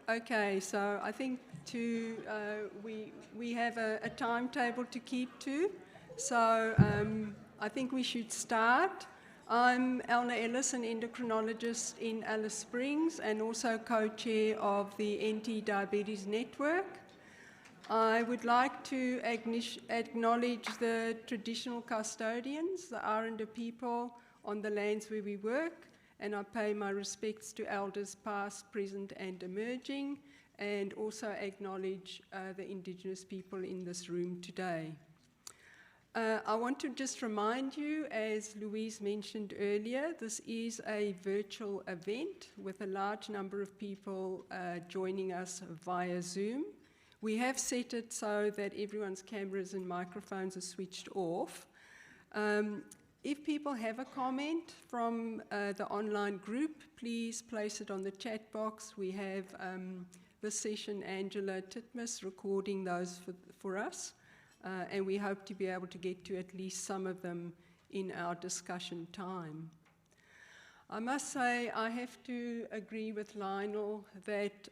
Okay, so I think we have a timetable to keep to, so I think we should start. I'm Elna Ellis, an endocrinologist in Alice Springs and also co-chair of the Anti-Diabetes Network. I would like to acknowledge the traditional custodians, the Aranda people on the lands where we work, and I pay my respects to elders past, present and emerging, and also acknowledge the Indigenous people in this room today. I want to just remind you, as Louise mentioned earlier, this is a virtual event with a large number of people joining us via Zoom. We have set it so that everyone's cameras and microphones are switched off. If people have a comment from the online group, please place it on the chat box. We have this session, Angela Titmus, recording those for us, and we hope to be able to get to at least some of them in our discussion time. I must say I have to agree with Lionel that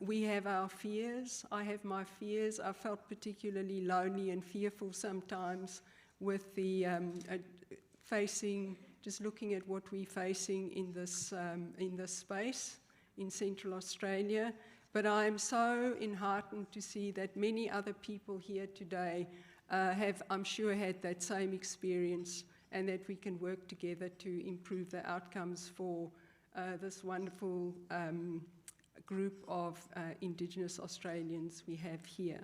we have our fears. I have my fears. I felt particularly lonely and fearful sometimes with the just looking at what we're facing in this space in Central Australia. But I am so enheartened to see that many other people here today have, I'm sure, had that same experience, and that we can work together to improve the outcomes for this wonderful group of Indigenous Australians we have here.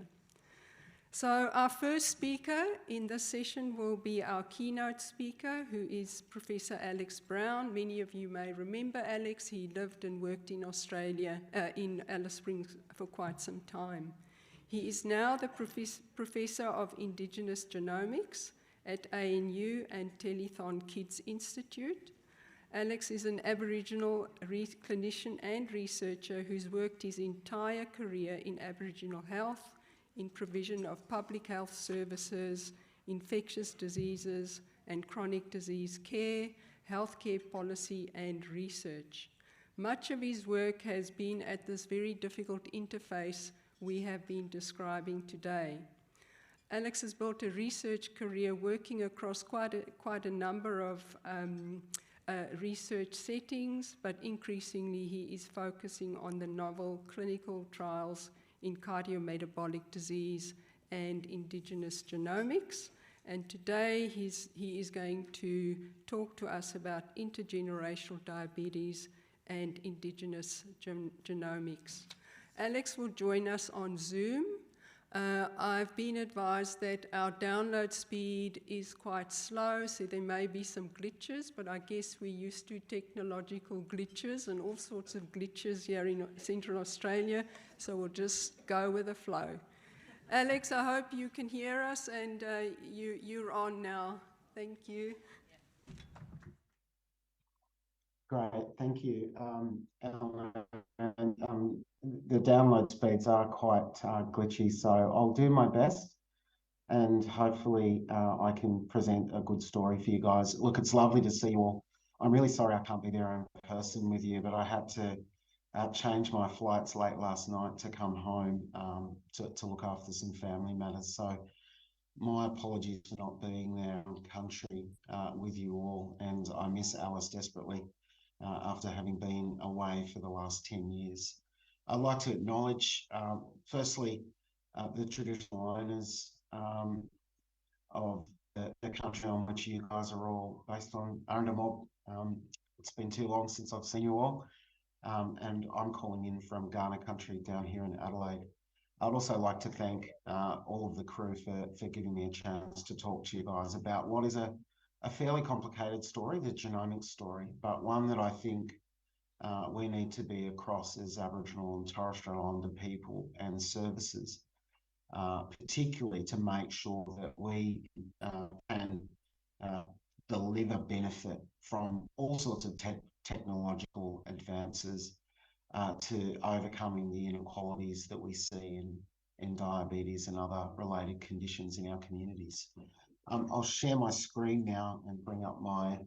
So our first speaker in this session will be our keynote speaker, who is Professor Alex Brown. Many of you may remember Alex. He lived and worked in Australia, in Alice Springs for quite some time. He is now the Professor of Indigenous Genomics at ANU and Telethon Kids Institute. Alex is an Aboriginal clinician and researcher who's worked his entire career in Aboriginal health, in provision of public health services, infectious diseases and chronic disease care, healthcare policy and research. Much of his work has been at this very difficult interface we have been describing today. Alex has built a research career working across quite a number of research settings, but increasingly he is focusing on the novel clinical trials in cardiometabolic disease and Indigenous genomics. And today he is going to talk to us about intergenerational diabetes and Indigenous genomics. Alex will join us on Zoom. I've been advised that our download speed is quite slow, so there may be some glitches, but I guess we're used to technological glitches and all sorts of glitches here in Central Australia, so we'll just go with the flow. Alex, I hope you can hear us, and you're on now. Thank you. Great, thank you, Eleanor. And the download speeds are quite glitchy, so I'll do my best, and hopefully I can present a good story for you guys. Look, it's lovely to see you all. I'm really sorry I can't be there in person with you, but I had to change my flights late last night to come home to look after some family matters. So my apologies for not being there in country with you all, and I miss Alice desperately. After having been away for the last 10 years. I'd like to acknowledge, firstly, the traditional owners of the country on which you guys are all based on, Aranda Mob. It's been too long since I've seen you all, and I'm calling in from Ghana country down here in Adelaide. I'd also like to thank all of the crew for giving me a chance to talk to you guys about what is a fairly complicated story, the genomics story, but one that I think we need to be across as Aboriginal and Torres Strait Islander people and services, particularly to make sure that we can deliver benefit from all sorts of technological advances to overcoming the inequalities that we see in diabetes and other related conditions in our communities. I'll share my screen now and bring up my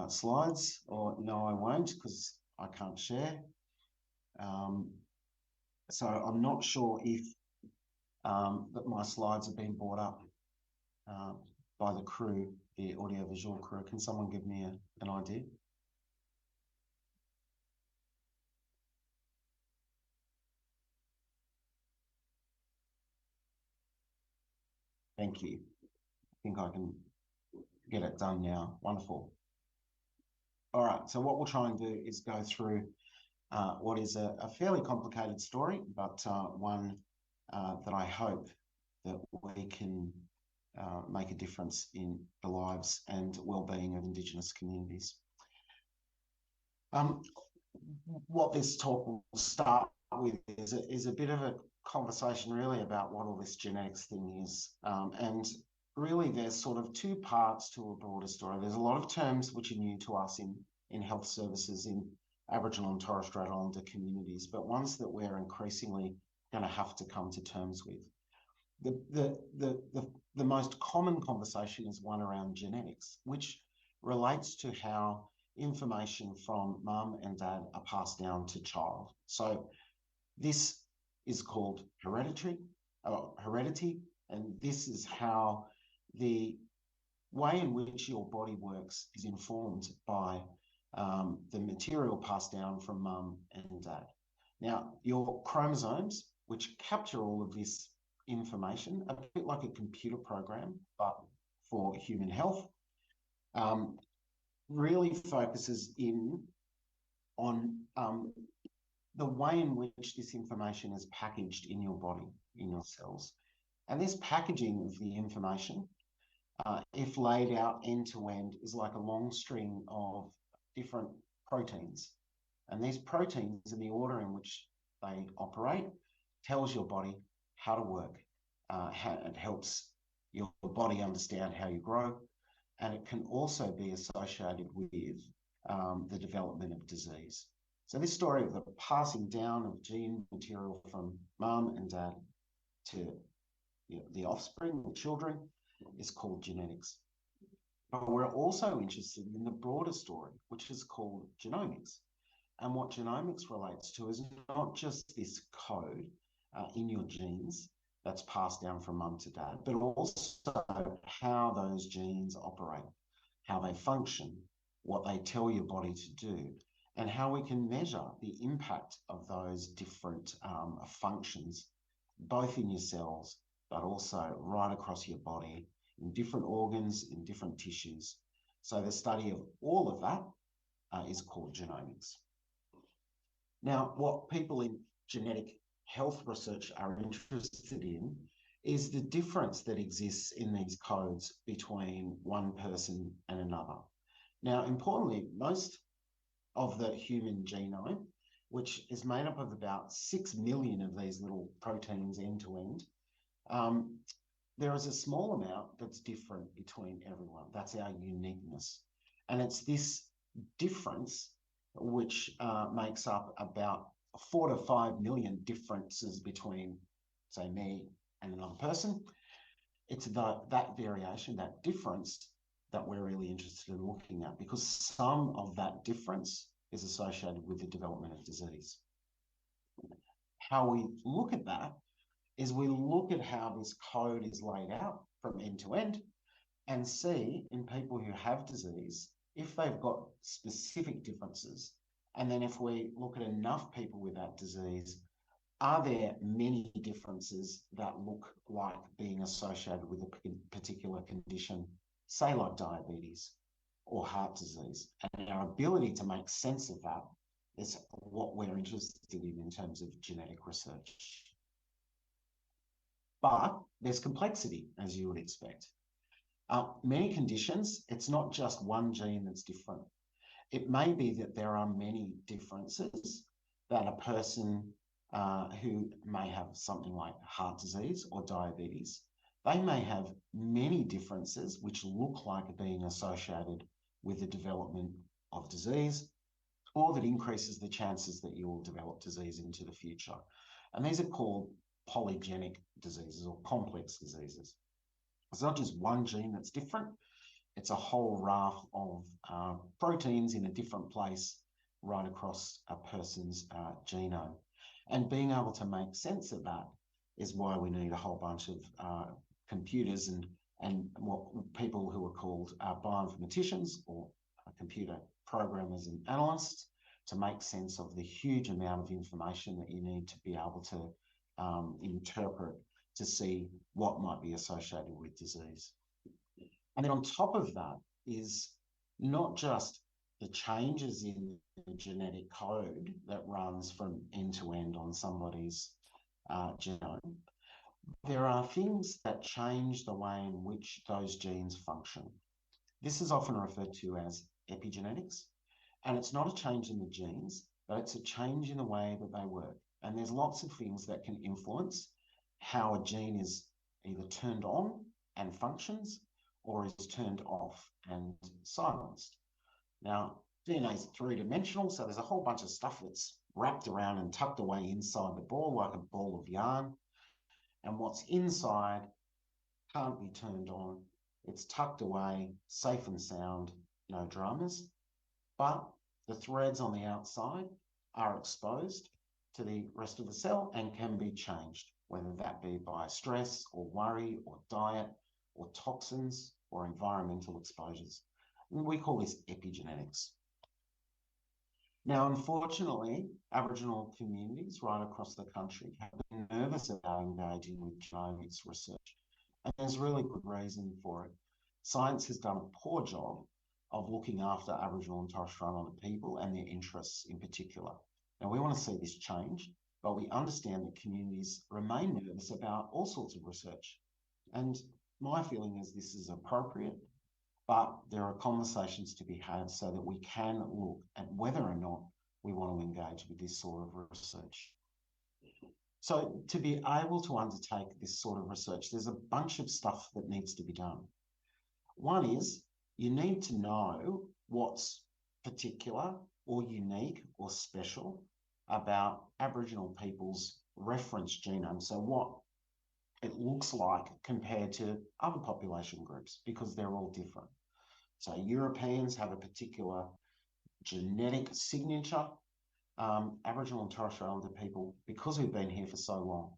slides, or no, I won't, because I can't share. So I'm not sure if that my slides have been brought up by the crew, the audiovisual crew. Can someone give me an idea? Thank you. I think I can get it done now. Wonderful. All right, so what we'll try and do is go through what is a fairly complicated story, but one that I hope that we can make a difference in the lives and well-being of Indigenous communities. What this talk will start with is a bit of a conversation really about what all this genetics thing is. And really there's sort of two parts to a broader story. There's a lot of terms which are new to us in health services in Aboriginal and Torres Strait Islander communities, but ones that we're increasingly going to have to come to terms with. The most common conversation is one around genetics, which relates to how information from mum and dad are passed down to child. So this is called heredity, and this is how the way in which your body works is informed by the material passed down from mum and dad. Now, your chromosomes, which capture all of this information, a bit like a computer program, but for human health, really focuses in on the way in which this information is packaged in your body, in your cells. And this packaging of the information, if laid out end to end, is like a long string of different proteins. And these proteins, in the order in which they operate, tells your body how to work. It helps your body understand how you grow, and it can also be associated with the development of disease. So this story of the passing down of gene material from mum and dad to the offspring, the children, is called genetics. But we're also interested in the broader story, which is called genomics. And what genomics relates to is not just this code in your genes that's passed down from mum to dad, but also how those genes operate, how they function, what they tell your body to do, and how we can measure the impact of those different functions, both in your cells, but also right across your body, in different organs, in different tissues. So the study of all of that is called genomics. Now, what people in genetic health research are interested in is the difference that exists in these codes between one person and another. Now, importantly, most of the human genome, which is made up of about 6 million of these little proteins end to end, there is a small amount that's different between everyone. That's our uniqueness. And it's this difference which makes up about 4 to 5 million differences between, say, me and another person. It's that variation, that difference, that we're really interested in looking at, because some of that difference is associated with the development of disease. How we look at that is we look at how this code is laid out from end to end and see in people who have disease if they've got specific differences. And then if we look at enough people with that disease, are there many differences that look like being associated with a particular condition, say like diabetes or heart disease? And our ability to make sense of that is what we're interested in terms of genetic research. But there's complexity, as you would expect. Many conditions, it's not just one gene that's different. It may be that there are many differences that a person who may have something like heart disease or diabetes, they may have many differences which look like being associated with the development of disease, or that increases the chances that you will develop disease into the future. And these are called polygenic diseases or complex diseases. It's not just one gene that's different, it's a whole raft of proteins in a different place right across a person's genome. And being able to make sense of that is why we need a whole bunch of computers and what people who are called bioinformaticians or computer programmers and analysts to make sense of the huge amount of information that you need to be able to interpret to see what might be associated with disease. And then on top of that is not just the changes in the genetic code that runs from end to end on somebody's genome. There are things that change the way in which those genes function. This is often referred to as epigenetics, and it's not a change in the genes, but it's a change in the way that they work. And there's lots of things that can influence how a gene is either turned on and functions or is turned off and silenced. Now, DNA is three-dimensional, so there's a whole bunch of stuff that's wrapped around and tucked away inside the ball like a ball of yarn. And what's inside can't be turned on. It's tucked away, safe and sound, no dramas. But the threads on the outside are exposed to the rest of the cell and can be changed, whether that be by stress or worry or diet or toxins or environmental exposures. We call this epigenetics. Now, unfortunately, Aboriginal communities right across the country have been nervous about engaging with genomics research, and there's really good reason for it. Science has done a poor job of looking after Aboriginal and Torres Strait Islander people and their interests in particular. Now, we want to see this change, but we understand that communities remain nervous about all sorts of research. And my feeling is this is appropriate, but there are conversations to be had so that we can look at whether or not we want to engage with this sort of research. So to be able to undertake this sort of research, there's a bunch of stuff that needs to be done. One is you need to know what's particular or unique or special about Aboriginal people's reference genome. So what it looks like compared to other population groups, because they're all different. So Europeans have a particular genetic signature. Aboriginal and Torres Strait Islander people, because we've been here for so long,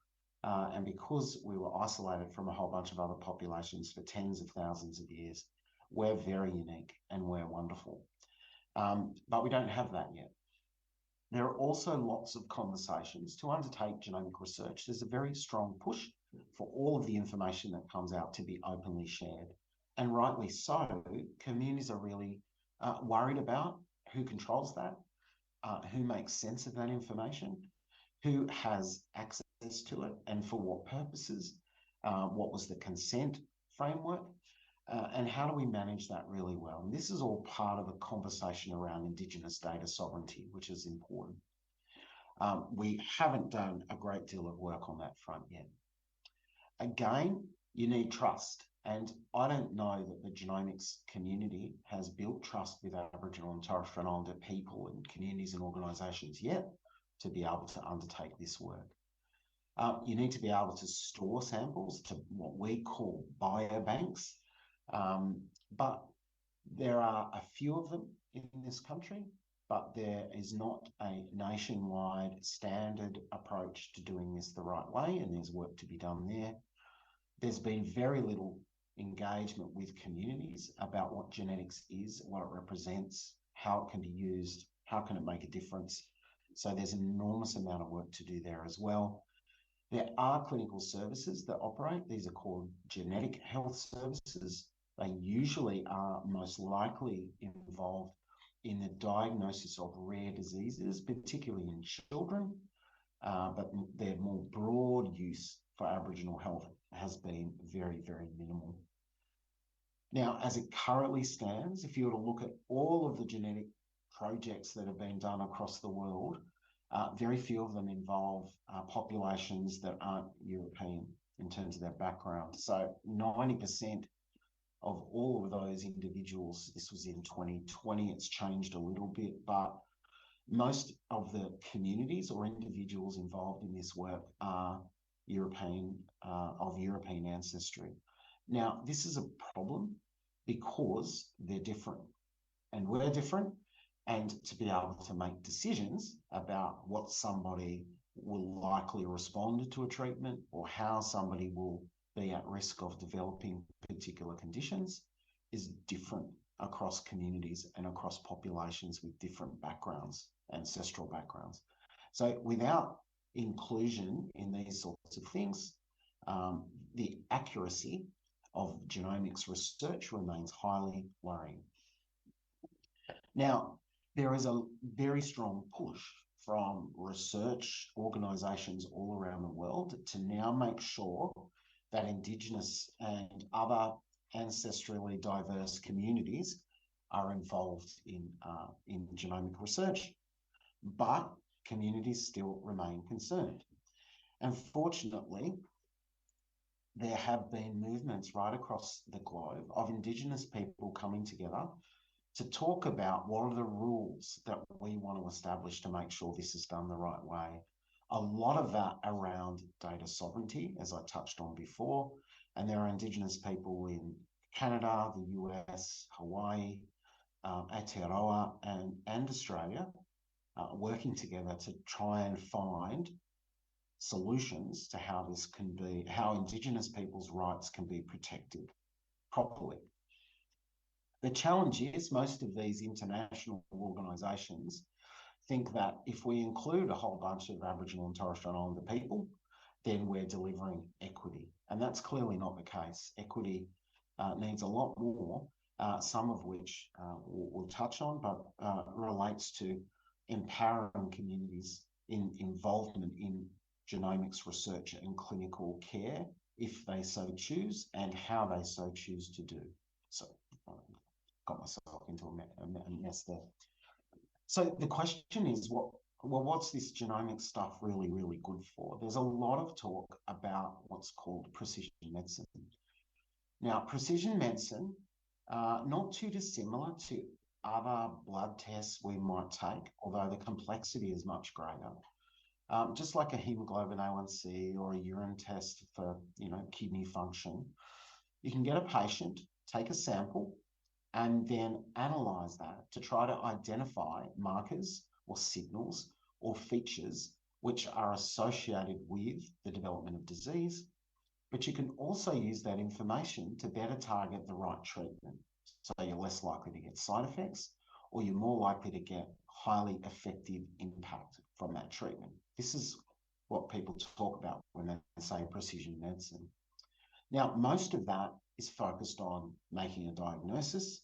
and because we were isolated from a whole bunch of other populations for tens of thousands of years, we're very unique and we're wonderful. But we don't have that yet. There are also lots of conversations to undertake genomic research. There's a very strong push for all of the information that comes out to be openly shared. And rightly so, communities are really worried about who controls that, who makes sense of that information, who has access to it and for what purposes, what was the consent framework, and how do we manage that really well? And this is all part of a conversation around Indigenous data sovereignty, which is important. We haven't done a great deal of work on that front yet. Again, you need trust. And I don't know that the genomics community has built trust with Aboriginal and Torres Strait Islander people and communities and organisations yet to be able to undertake this work. You need to be able to store samples to what we call biobanks. But there are a few of them in this country, but there is not a nationwide standard approach to doing this the right way, and there's work to be done there. There's been very little engagement with communities about what genetics is, what it represents, how it can be used, how can it make a difference. So there's an enormous amount of work to do there as well. There are clinical services that operate. These are called genetic health services. They usually are most likely involved in the diagnosis of rare diseases, particularly in children, but their more broad use for Aboriginal health has been very, very minimal. Now, as it currently stands, if you were to look at all of the genetic projects that have been done across the world, very few of them involve populations that aren't European in terms of their background. So 90% of all of those individuals, this was in 2020, it's changed a little bit, but most of the communities or individuals involved in this work are European, of European ancestry. Now, this is a problem because they're different and we're different, and to be able to make decisions about what somebody will likely respond to a treatment or how somebody will be at risk of developing particular conditions is different across communities and across populations with different backgrounds, ancestral backgrounds. So without inclusion in these sorts of things, the accuracy of genomics research remains highly worrying. Now, there is a very strong push from research organisations all around the world to now make sure that Indigenous and other ancestrally diverse communities are involved in genomic research, but communities still remain concerned. And fortunately, there have been movements right across the globe of Indigenous people coming together to talk about what are the rules that we want to establish to make sure this is done the right way. A lot of that around data sovereignty, as I touched on before, and there are Indigenous people in Canada, the US, Hawaii, Aotearoa, and Australia working together to try and find solutions to how this can be, how Indigenous people's rights can be protected properly. The challenge is most of these international organisations think that if we include a whole bunch of Aboriginal and Torres Strait Islander people, then we're delivering equity. And that's clearly not the case. Equity needs a lot more, some of which we'll touch on, but relates to empowering communities in involvement in genomics research and clinical care, if they so choose, and how they so choose to do. So got myself into a mess there. So the question is, what's this genomic stuff really, really good for? There's a lot of talk about what's called precision medicine. Now, precision medicine, not too dissimilar to other blood tests we might take, although the complexity is much greater. Just like a hemoglobin A1C or a urine test for, kidney function, you can get a patient, take a sample, and then analyse that to try to identify markers or signals or features which are associated with the development of disease. But you can also use that information to better target the right treatment. So you're less likely to get side effects, or you're more likely to get highly effective impact from that treatment. This is what people talk about when they say precision medicine. Now, most of that is focused on making a diagnosis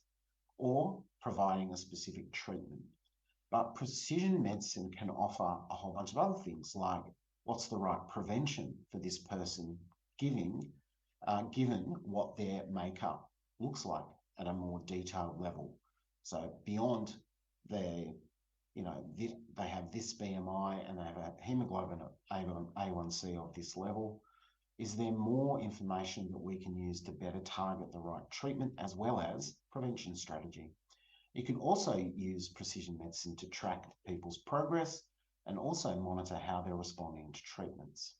or providing a specific treatment. But precision medicine can offer a whole bunch of other things, like what's the right prevention for this person given what their makeup looks like at a more detailed level. So beyond their, they have this BMI and they have a hemoglobin A1C of this level. Is there more information that we can use to better target the right treatment as well as prevention strategy? You can also use precision medicine to track people's progress and also monitor how they're responding to treatments.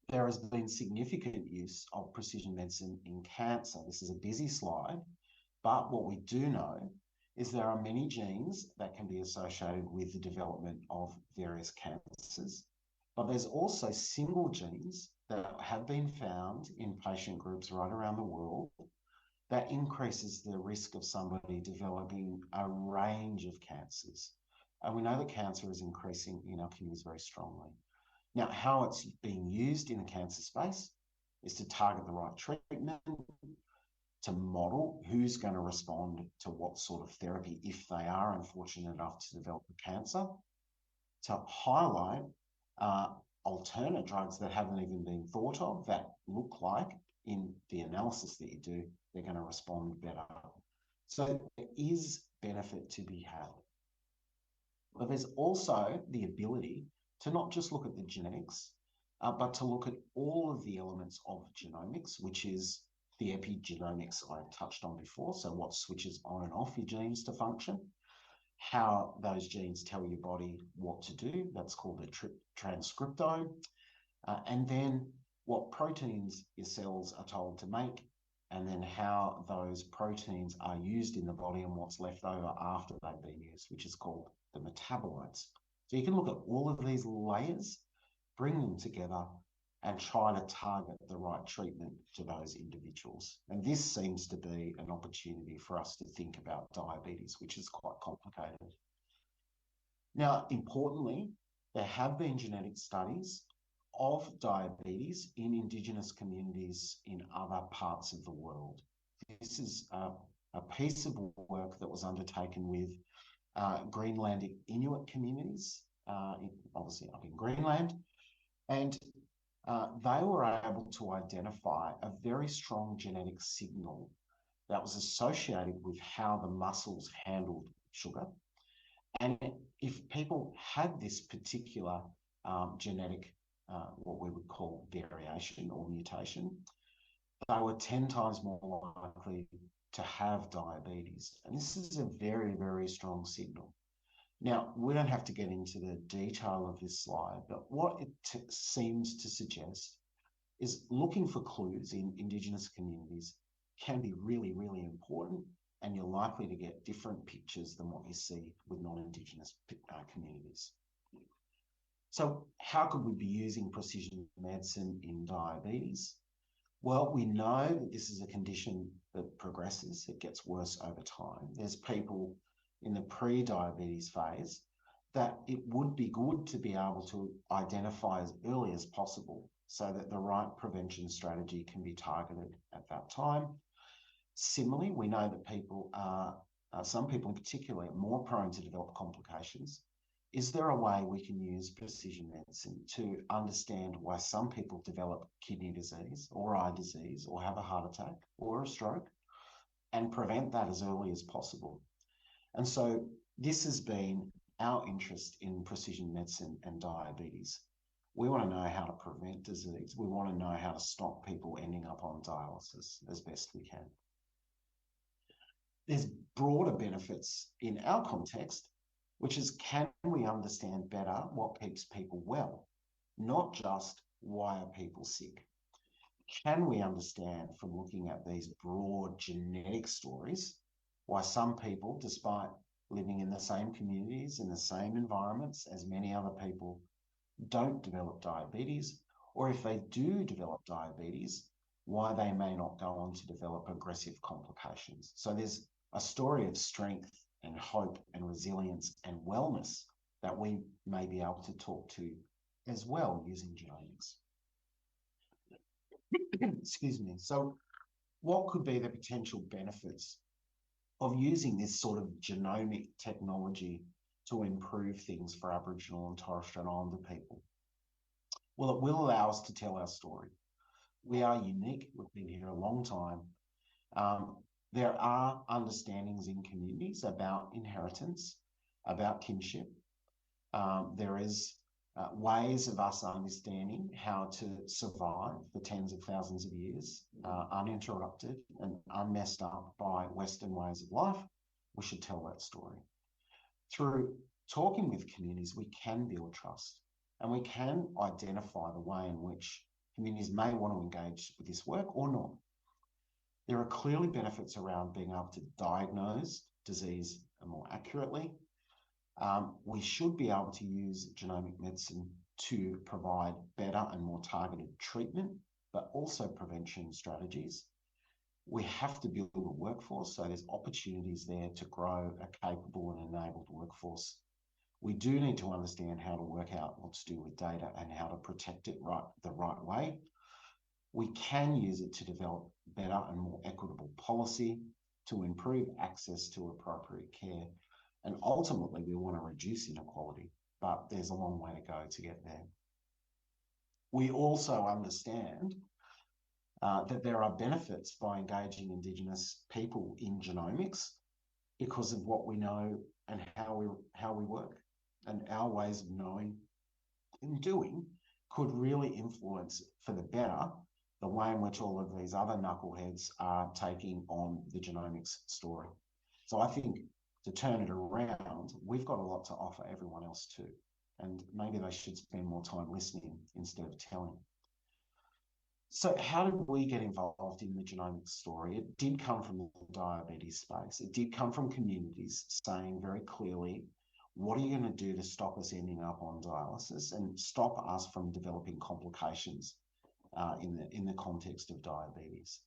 There has been significant use of precision medicine in cancer. This is a busy slide, but what we do know is there are many genes that can be associated with the development of various cancers, but there's also single genes that have been found in patient groups right around the world that increases the risk of somebody developing a range of cancers. And we know that cancer is increasing in our communities very strongly. Now, how it's being used in the cancer space is to target the right treatment, to model who's going to respond to what sort of therapy if they are unfortunate enough to develop the cancer, to highlight alternate drugs that haven't even been thought of that look like in the analysis that you do, they're going to respond better. So there is benefit to be had. But there's also the ability to not just look at the genetics, but to look at all of the elements of genomics, which is the epigenomics I touched on before. So what switches on and off your genes to function, how those genes tell your body what to do. That's called a transcriptome. And then what proteins your cells are told to make, and then how those proteins are used in the body and what's left over after they've been used, which is called the metabolites. So you can look at all of these layers, bring them together, and try to target the right treatment to those individuals. And this seems to be an opportunity for us to think about diabetes, which is quite complicated. Now, importantly, there have been genetic studies of diabetes in Indigenous communities in other parts of the world. This is a piece of work that was undertaken with Greenlandic Inuit communities, obviously up in Greenland, and they were able to identify a very strong genetic signal that was associated with how the muscles handled sugar. And if people had this particular genetic, what we would call variation or mutation, they were 10 times more likely to have diabetes. And this is a very, very strong signal. Now, we don't have to get into the detail of this slide, but what it seems to suggest is looking for clues in Indigenous communities can be really, really important, and you're likely to get different pictures than what you see with non-Indigenous communities. So how could we be using precision medicine in diabetes? Well, we know that this is a condition that progresses. It gets worse over time. There's people in the pre-diabetes phase that it would be good to be able to identify as early as possible so that the right prevention strategy can be targeted at that time. Similarly, we know that people are, some people in particular, are more prone to develop complications. Is there a way we can use precision medicine to understand why some people develop kidney disease or eye disease or have a heart attack or a stroke and prevent that as early as possible? And so this has been our interest in precision medicine and diabetes. We want to know how to prevent disease. We want to know how to stop people ending up on dialysis as best we can. There's broader benefits in our context, which is, can we understand better what keeps people well, not just why are people sick? Can we understand from looking at these broad genetic stories why some people, despite living in the same communities, in the same environments as many other people, don't develop diabetes, or if they do develop diabetes, why they may not go on to develop aggressive complications? So there's a story of strength and hope and resilience and wellness that we may be able to talk to as well using genomics. Excuse me. So what could be the potential benefits of using this sort of genomic technology to improve things for Aboriginal and Torres Strait Islander people? Well, it will allow us to tell our story. We are unique. We've been here a long time. There are understandings in communities about inheritance, about kinship. There is ways of us understanding how to survive for tens of thousands of years, uninterrupted and unmessed up by Western ways of life. We should tell that story. Through talking with communities, we can build trust, and we can identify the way in which communities may want to engage with this work or not. There are clearly benefits around being able to diagnose disease more accurately. We should be able to use genomic medicine to provide better and more targeted treatment, but also prevention strategies. We have to build a workforce, so there's opportunities there to grow a capable and enabled workforce. We do need to understand how to work out what to do with data and how to protect it the right way. We can use it to develop better and more equitable policy to improve access to appropriate care. And ultimately, we want to reduce inequality, but there's a long way to go to get there. We also understand that there are benefits by engaging Indigenous people in genomics because of what we know and how we work. And our ways of knowing and doing could really influence for the better the way in which all of these other knuckleheads are taking on the genomics story. So I think to turn it around, we've got a lot to offer everyone else too. And maybe they should spend more time listening instead of telling. So how did we get involved in the genomics story? It did come from the diabetes space. It did come from communities saying very clearly, what are you going to do to stop us ending up on dialysis and stop us from developing complications in the context of diabetes?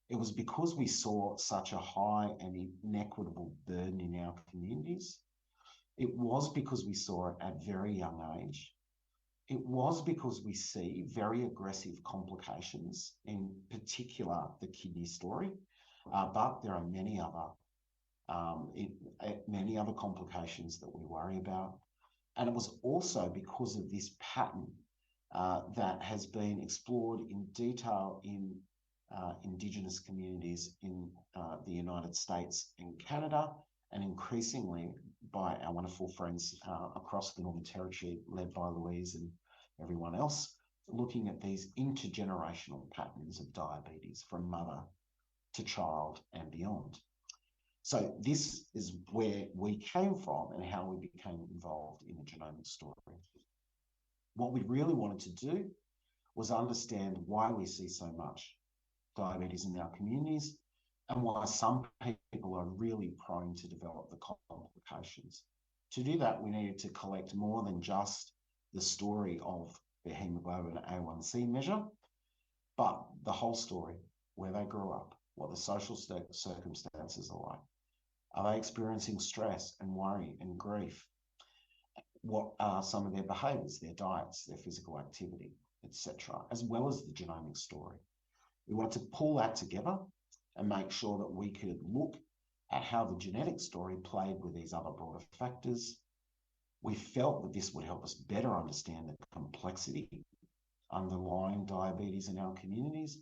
It was because we saw such a high and inequitable burden in our communities. It was because we saw it at very young age. It was because we see very aggressive complications, in particular the kidney story, but there are many other complications that we worry about. And it was also because of this pattern that has been explored in detail in Indigenous communities in the United States and Canada, and increasingly by our wonderful friends across the Northern Territory, led by Louise and everyone else, looking at these intergenerational patterns of diabetes from mother to child and beyond. So this is where we came from and how we became involved in the genomics story. What we really wanted to do was understand why we see so much diabetes in our communities and why some people are really prone to develop the complications. To do that, we needed to collect more than just the story of their hemoglobin A1C measure, but the whole story, where they grew up, what the social circumstances are like. Are they experiencing stress and worry and grief? What are some of their behaviours, their diets, their physical activity, etc., as well as the genomic story? We wanted to pull that together and make sure that we could look at how the genetic story played with these other broader factors. We felt that this would help us better understand the complexity underlying diabetes in our communities.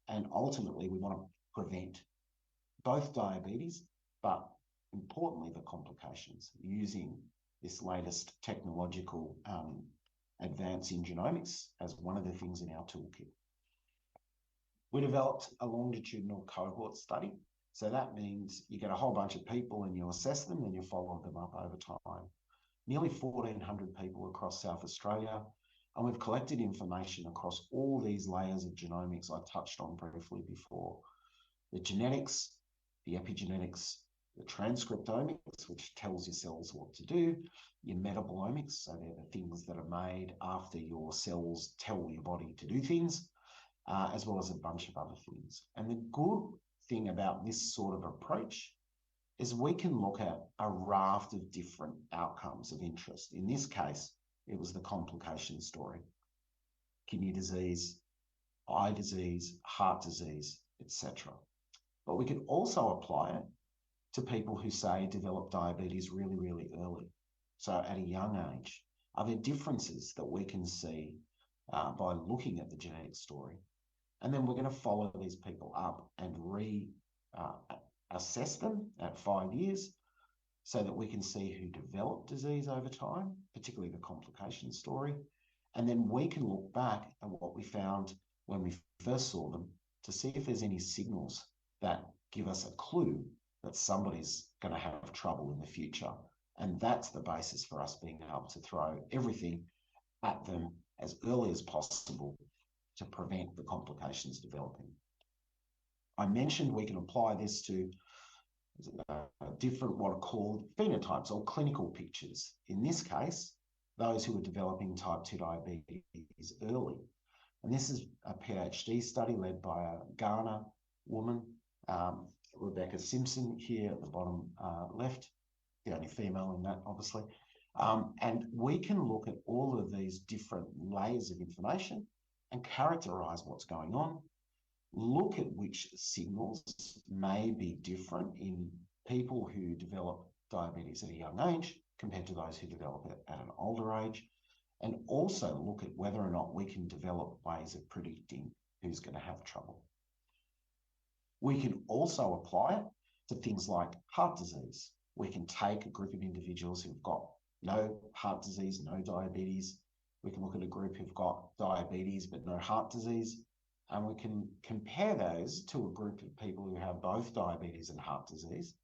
And ultimately, we want to prevent both diabetes, but importantly, the complications using this latest technological advance in genomics as one of the things in our toolkit. We developed a longitudinal cohort study. So that means you get a whole bunch of people and you assess them and you follow them up over time. Nearly 1,400 people across South Australia, and we've collected information across all these layers of genomics I touched on briefly before. The genetics, the epigenetics, the transcriptomics, which tells your cells what to do, your metabolomics, so they're the things that are made after your cells tell your body to do things, as well as a bunch of other things. And the good thing about this sort of approach is we can look at a raft of different outcomes of interest. In this case, it was the complication story: kidney disease, eye disease, heart disease, etc. But we could also apply it to people who, say, develop diabetes really, really early. So at a young age, are there differences that we can see by looking at the genetic story? And then we're going to follow these people up and assess them at 5 years so that we can see who developed disease over time, particularly the complication story. And then we can look back at what we found when we first saw them to see if there's any signals that give us a clue that somebody's going to have trouble in the future. And that's the basis for us being able to throw everything at them as early as possible to prevent the complications developing. I mentioned we can apply this to different what are called phenotypes or clinical pictures. In this case, those who are developing type 2 diabetes early. And this is a PhD study led by a Ghana woman, Rebecca Simpson, here at the bottom left, the only female in that, obviously. And we can look at all of these different layers of information and characterize what's going on, look at which signals may be different in people who develop diabetes at a young age compared to those who develop it at an older age, and also look at whether or not we can develop ways of predicting who's going to have trouble. We can also apply it to things like heart disease. We can take a group of individuals who've got no heart disease, no diabetes. We can look at a group who've got diabetes but no heart disease, and we can compare those to a group of people who have both diabetes and heart disease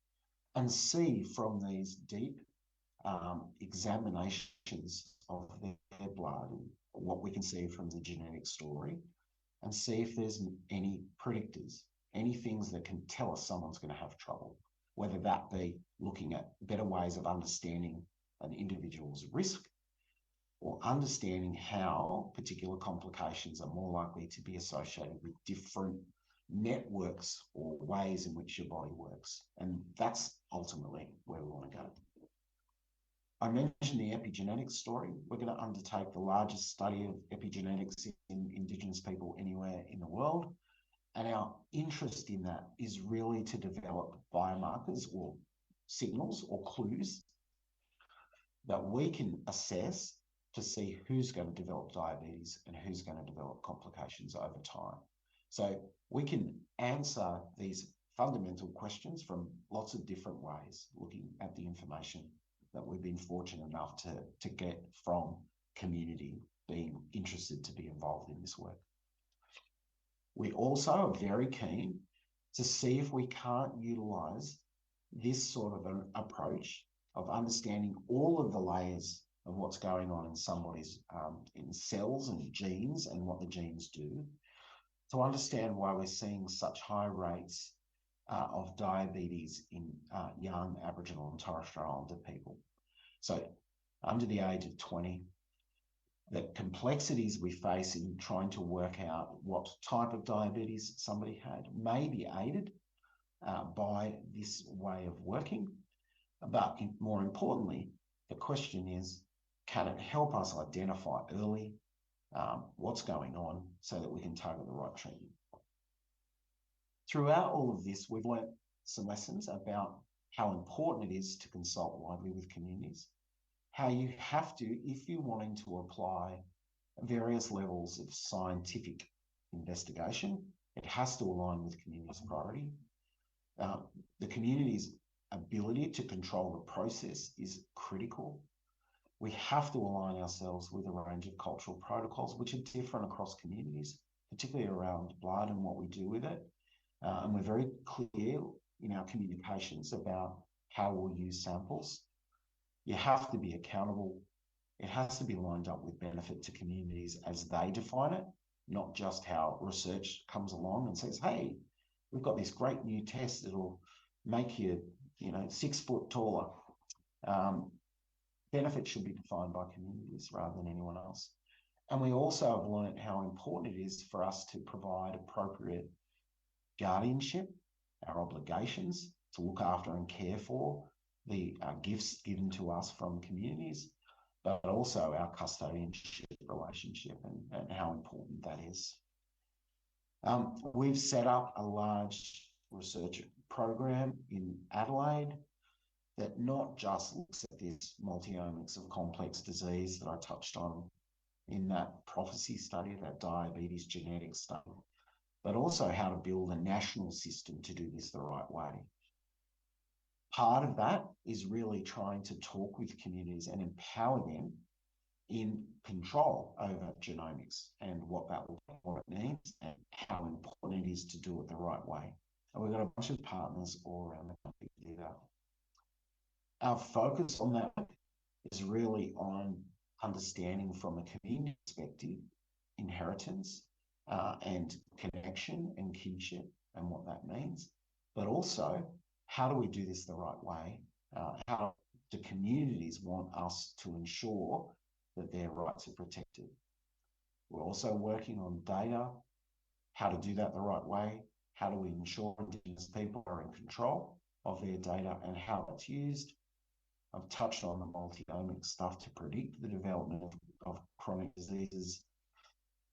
and see from these deep examinations of their blood what we can see from the genetic story and see if there's any predictors, any things that can tell us someone's going to have trouble, whether that be looking at better ways of understanding an individual's risk, or understanding how particular complications are more likely to be associated with different networks or ways in which your body works. And that's ultimately where we want to go. I mentioned the epigenetics story. We're going to undertake the largest study of epigenetics in Indigenous people anywhere in the world. And our interest in that is really to develop biomarkers or signals or clues that we can assess to see who's going to develop diabetes and who's going to develop complications over time. So we can answer these fundamental questions from lots of different ways, looking at the information that we've been fortunate enough to get from community being interested to be involved in this work. We also are very keen to see if we can't utilise this sort of an approach of understanding all of the layers of what's going on in somebody's in cells and genes and what the genes do, to understand why we're seeing such high rates of diabetes in young Aboriginal and Torres Strait Islander people. So under the age of 20, the complexities we face in trying to work out what type of diabetes somebody had may be aided by this way of working. But more importantly, the question is, can it help us identify early what's going on so that we can target the right treatment? Throughout all of this, we've learnt some lessons about how important it is to consult widely with communities, how you have to, if you're wanting to apply various levels of scientific investigation, it has to align with community's priority. The community's ability to control the process is critical. We have to align ourselves with a range of cultural protocols, which are different across communities, particularly around blood and what we do with it. And we're very clear in our communications about how we'll use samples. You have to be accountable. It has to be lined up with benefit to communities as they define it, not just how research comes along and says, hey, we've got this great new test that'll make you, 6 foot taller. Benefit should be defined by communities rather than anyone else. And we also have learned how important it is for us to provide appropriate guardianship, our obligations to look after and care for the gifts given to us from communities, but also our custodianship relationship and how important that is. We've set up a large research program in Adelaide that not just looks at this multi-omics of complex disease that I touched on in that prophecy study, that diabetes genetics study, but also how to build a national system to do this the right way. Part of that is really trying to talk with communities and empower them in control over genomics and what it means and how important it is to do it the right way. And we've got a bunch of partners all around the country to do that. Our focus on that is really on understanding from a community perspective, inheritance and connection and kinship and what that means, but also how do we do this the right way? How do communities want us to ensure that their rights are protected? We're also working on data, how to do that the right way, how do we ensure Indigenous people are in control of their data and how it's used. I've touched on the multi-omics stuff to predict the development of chronic diseases.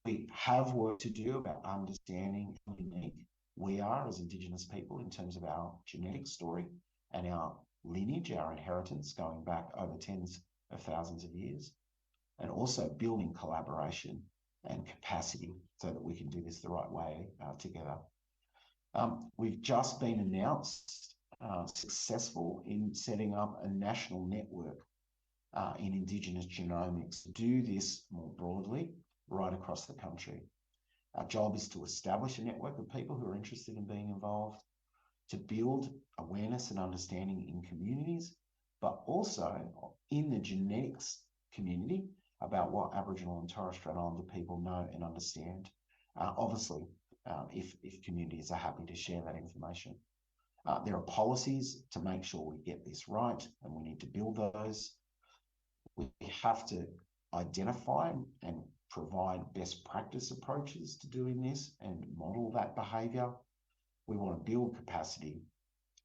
We have work to do about understanding how unique we are as Indigenous people in terms of our genetic story and our lineage, our inheritance going back over tens of thousands of years, and also building collaboration and capacity so that we can do this the right way together. We've just been announced successful in setting up a national network in Indigenous genomics to do this more broadly right across the country. Our job is to establish a network of people who are interested in being involved, to build awareness and understanding in communities, but also in the genetics community about what Aboriginal and Torres Strait Islander people know and understand. Obviously, if communities are happy to share that information. There are policies to make sure we get this right, and we need to build those. We have to identify and provide best practice approaches to doing this and model that behaviour. We want to build capacity,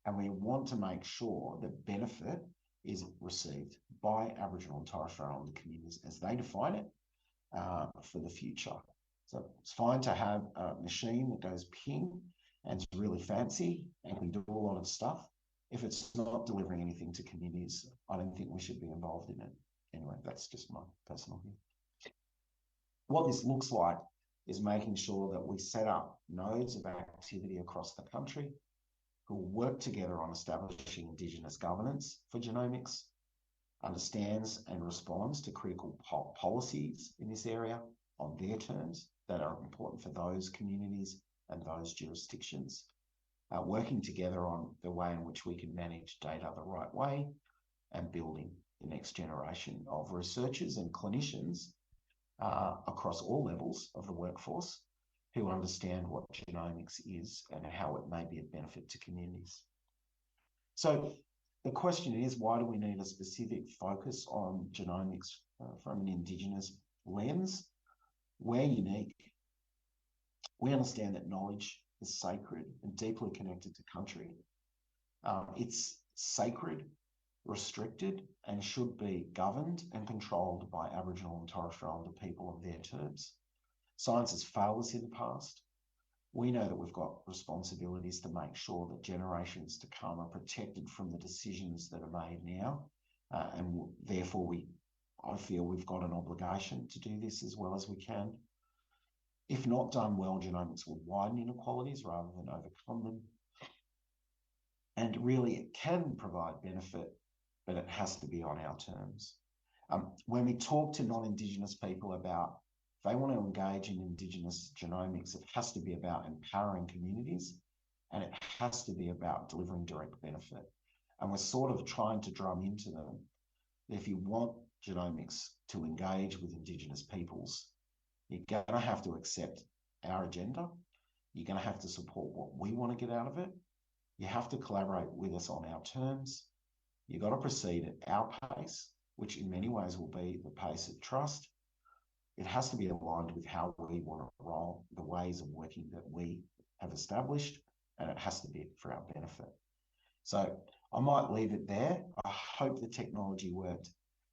and we want to make sure that benefit is received by Aboriginal and Torres Strait Islander communities as they define it for the future. So it's fine to have a machine that goes ping and it's really fancy and can do a lot of stuff. If it's not delivering anything to communities, I don't think we should be involved in it. Anyway, that's just my personal view. What this looks like is making sure that we set up nodes of activity across the country who work together on establishing Indigenous governance for genomics, understands and responds to critical policies in this area on their terms that are important for those communities and those jurisdictions, working together on the way in which we can manage data the right way and building the next generation of researchers and clinicians across all levels of the workforce who understand what genomics is and how it may be of benefit to communities. So the question is, why do we need a specific focus on genomics from an Indigenous lens? We're unique. We understand that knowledge is sacred and deeply connected to country. It's sacred, restricted, and should be governed and controlled by Aboriginal and Torres Strait Islander people on their terms. Science has failed us in the past. We know that we've got responsibilities to make sure that generations to come are protected from the decisions that are made now. And therefore, I feel we've got an obligation to do this as well as we can. If not done well, genomics will widen inequalities rather than overcome them. And really, it can provide benefit, but it has to be on our terms. When we talk to non-Indigenous people about if they want to engage in Indigenous genomics, it has to be about empowering communities and it has to be about delivering direct benefit. And we're sort of trying to drum into them that if you want genomics to engage with Indigenous peoples, you're going to have to accept our agenda. You're going to have to support what we want to get out of it. You have to collaborate with us on our terms. You've got to proceed at our pace, which in many ways will be the pace of trust. It has to be aligned with how we want to roll, the ways of working that we have established, and it has to be for our benefit. So I might leave it there. I hope the technology worked,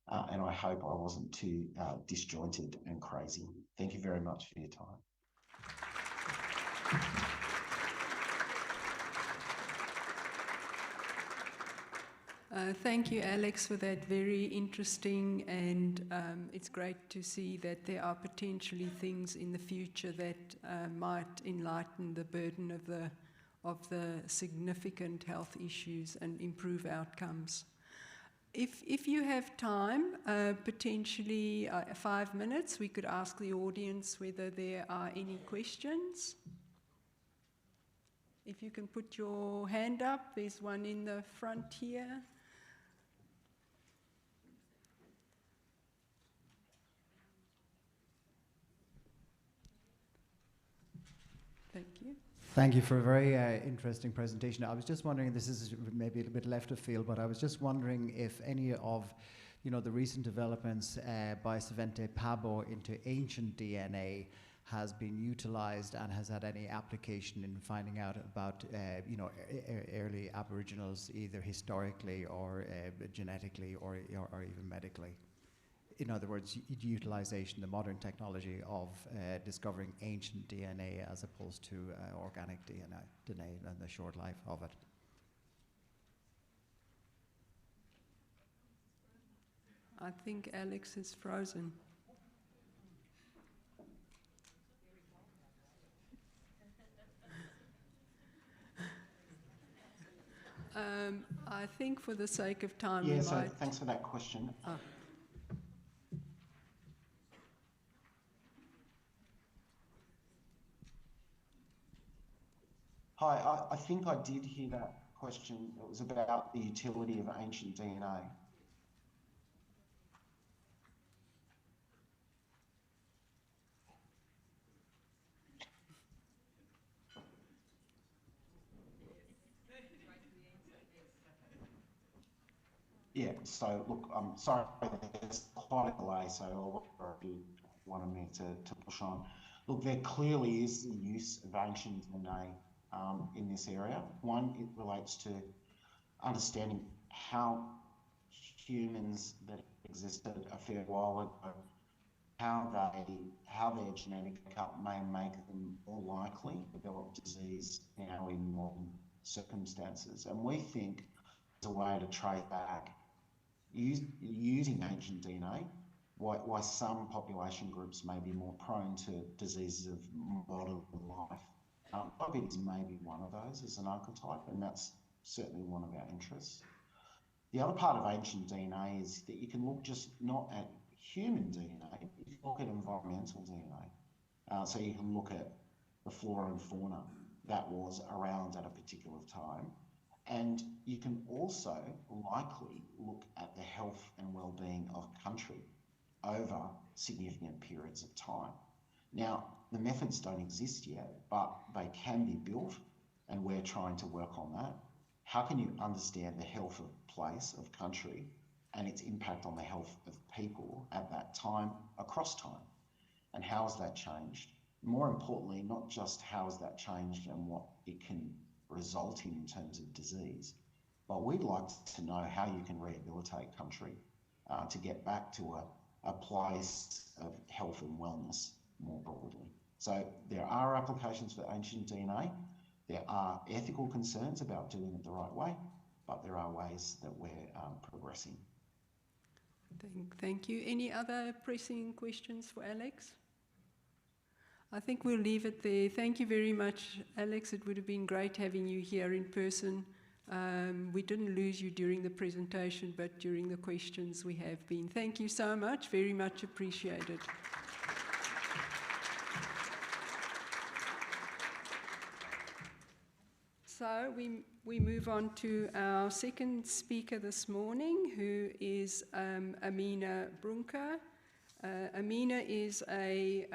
and I hope I wasn't too disjointed and crazy. Thank you very much for your time. Thank you, Alex, for that very interesting, and it's great to see that there are potentially things in the future that might enlighten the burden of the significant health issues and improve outcomes. If you have time, potentially 5 minutes, we could ask the audience whether there are any questions. If you can put your hand up, there's one in the front here. Thank you. Thank you for a very interesting presentation. I was just wondering, this is maybe a little bit left of field, but I was just wondering if any of, the recent developments by Svante Pääbo into ancient DNA has been utilized and has had any application in finding out about, early Aboriginals, either historically or genetically or even medically. In other words, utilization, the modern technology of discovering ancient DNA as opposed to organic DNA and the short life of it. I think Alex is frozen. I think for the sake of time, we might... Thanks for that question. Hi, I think I did hear that question. It was about the utility of ancient DNA. Yeah, so look, I'm sorry, there's quite a delay, so if you wanted me to push on. Look, there clearly is the use of ancient DNA in this area. One, it relates to understanding how humans that existed a fair while ago, how their genetic makeup may make them more likely to develop disease now in modern circumstances. And we think there's a way to trace back using ancient DNA, why some population groups may be more prone to diseases of modern life. Diabetes may be one of those as an archetype, and that's certainly one of our interests. The other part of ancient DNA is that you can look just not at human DNA, you can look at environmental DNA. So you can look at the flora and fauna that was around at a particular time. And you can also likely look at the health and well-being of a country over significant periods of time. Now, the methods don't exist yet, but they can be built, and we're trying to work on that. How can you understand the health of place, of country, and its impact on the health of people at that time, across time? And how has that changed? More importantly, not just how has that changed and what it can result in terms of disease, but we'd like to know how you can rehabilitate country to get back to a place of health and wellness more broadly. So there are applications for ancient DNA. There are ethical concerns about doing it the right way, but there are ways that we're progressing. Thank you. Any other pressing questions for Alex? I think we'll leave it there. Thank you very much, Alex. It would have been great having you here in person. We didn't lose you during the presentation, but during the questions we have been. Thank you so much. Very much appreciated. So we move on to our second speaker this morning, who is Amenia Brunker. Amenia is a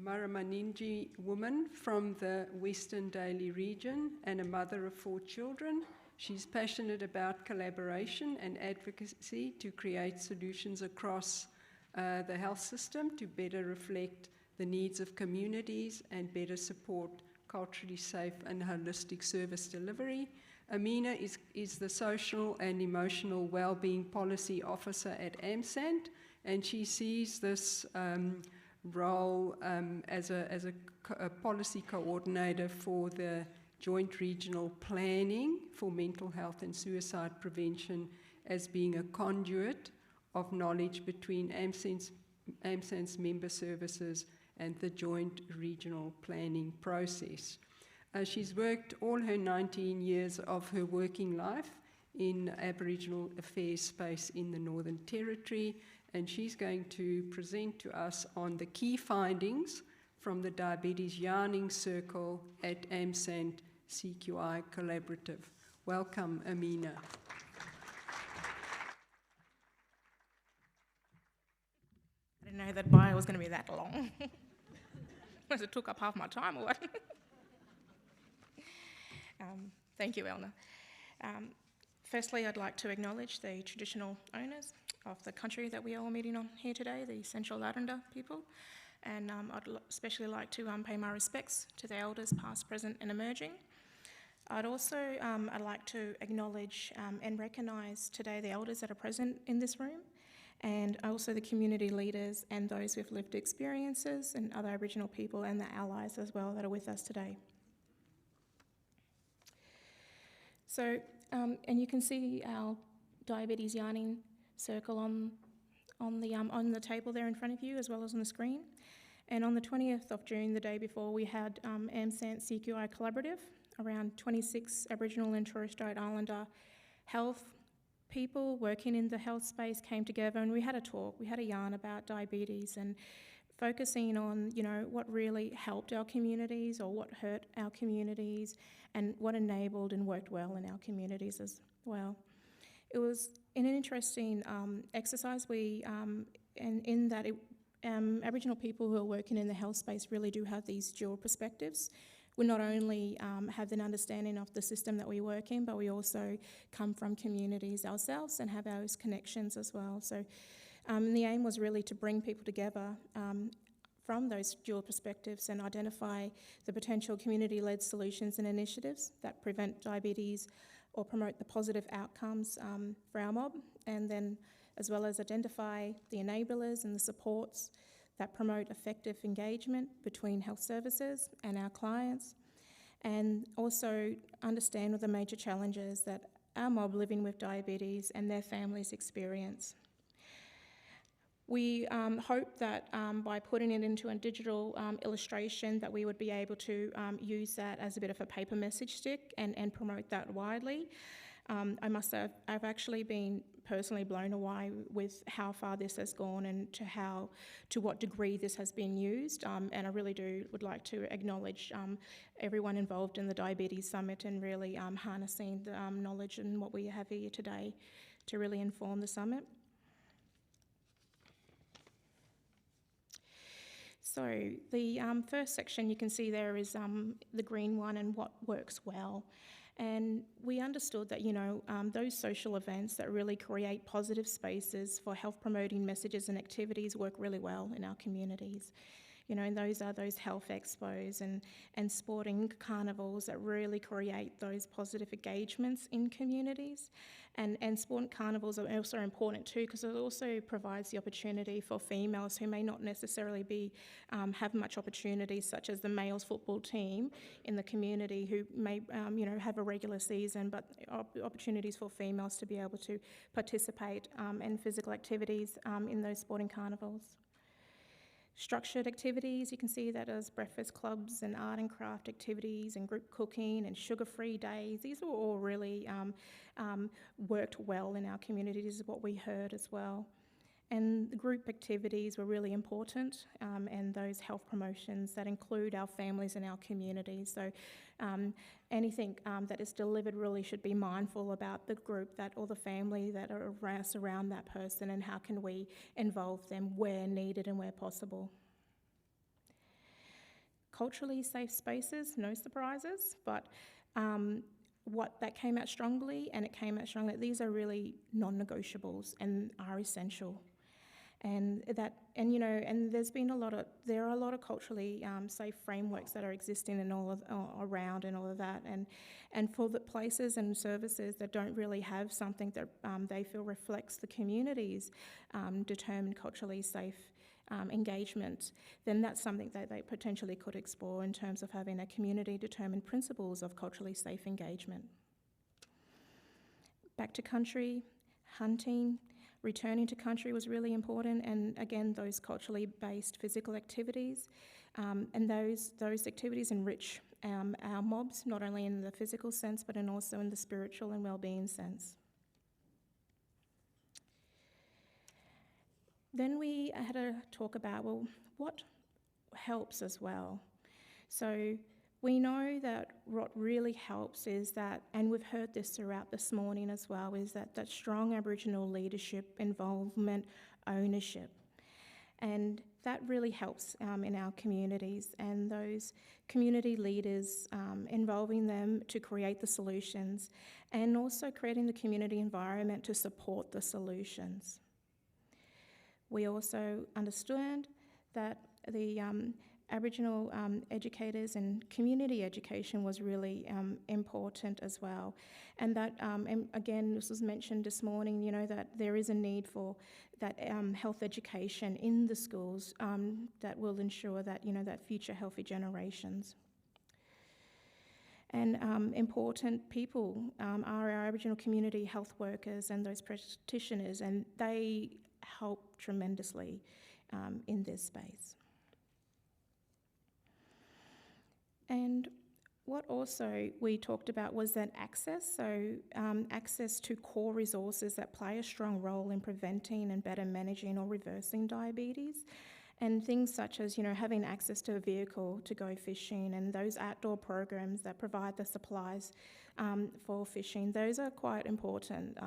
Maramaningi woman from the Western Daly region and a mother of 4 children. She's passionate about collaboration and advocacy to create solutions across the health system to better reflect the needs of communities and better support culturally safe and holistic service delivery. Amenia is the Social and Emotional Wellbeing Policy Officer at AMSANT, and she sees this role as a policy coordinator for the Joint Regional Planning for Mental Health and Suicide Prevention as being a conduit of knowledge between AMSANT's member services and the Joint Regional Planning process. She's worked all her 19 years of her working life in Aboriginal affairs space in the Northern Territory, and she's going to present to us on the key findings from the Diabetes Yarning Circle at AMSANT CQI Collaborative. Welcome, Amenia. I didn't know that bio was going to be that long. Because it took up half my time or what? Thank you, Elna. Firstly, I'd like to acknowledge the traditional owners of the country that we are all meeting on here today, the Central Larunda people. And I'd especially like to pay my respects to the elders past, present and emerging. I'd also I'd like to acknowledge and recognise today the elders that are present in this room, and also the community leaders and those with lived experiences and other Aboriginal people and the allies as well that are with us today. So, and you can see our Diabetes Yarning Circle on the table there in front of you, as well as on the screen. And on the 20th of June, the day before, we had AMSANT CQI Collaborative. Around 26 Aboriginal and Torres Strait Islander health people working in the health space came together, and we had a talk. We had a yarn about diabetes and focusing on, you know, what really helped our communities or what hurt our communities and what enabled and worked well in our communities as well. It was an interesting exercise. And in that Aboriginal people who are working in the health space really do have these dual perspectives. we not only have an understanding of the system that we work in, but we also come from communities ourselves and have those connections as well. So the aim was really to bring people together from those dual perspectives and identify the potential community-led solutions and initiatives that prevent diabetes or promote the positive outcomes for our mob, and then as well as identify the enablers and the supports that promote effective engagement between health services and our clients, and also understand what the major challenges that our mob living with diabetes and their families experience. We hope that by putting it into a digital illustration that we would be able to use that as a bit of a paper message stick and promote that widely. I must say I've actually been personally blown away with how far this has gone and to what degree this has been used, and I really would like to acknowledge everyone involved in the Diabetes Summit and really harnessing the knowledge and what we have here today to really inform the summit. So the first section you can see there is the green one and what works well. And we understood that, those social events that really create positive spaces for health promoting messages and activities work really well in our communities. And those are those health expos and sporting carnivals that really create those positive engagements in communities. And sport carnivals are also important too, because it also provides the opportunity for females who may not necessarily have much opportunity, such as the males football team in the community who may have a regular season, but opportunities for females to be able to participate in physical activities in those sporting carnivals. Structured activities, you can see that as breakfast clubs and art and craft activities and group cooking and sugar-free days. These were all really worked well in our communities, is what we heard as well. And the group activities were really important, and those health promotions that include our families and our communities. So anything that is delivered really should be mindful about the group or the family that are around that person, and how can we involve them where needed and where possible. Culturally safe spaces, no surprises, but what that came out strongly, these are really non-negotiables and are essential. And there's been there are a lot of culturally safe frameworks that are existing and around and all of that, and for the places and services that don't really have something that they feel reflects the community's determined culturally safe engagement, then that's something that they potentially could explore in terms of having a community determined principles of culturally safe engagement. Back to country, hunting, returning to country was really important, and again, those culturally based physical activities, and those activities enrich our mobs, not only in the physical sense, but also in the spiritual and well-being sense. Then we had a talk about, what helps as well? So we know that what really helps is that, and we've heard this throughout this morning as well, is that strong Aboriginal leadership, involvement, ownership. And that really helps in our communities, and those community leaders, involving them to create the solutions, and also creating the community environment to support the solutions. We also understood that the Aboriginal educators and community education was really important as well. And that, and again, this was mentioned this morning, that there is a need for that health education in the schools that will ensure that, that future healthy generations. And important people are our Aboriginal community health workers and those practitioners, and they help tremendously in this space. And what also we talked about was that access, so access to core resources that play a strong role in preventing and better managing or reversing diabetes, and things such as, having access to a vehicle to go fishing, and those outdoor programs that provide the supplies for fishing. Those are quite important.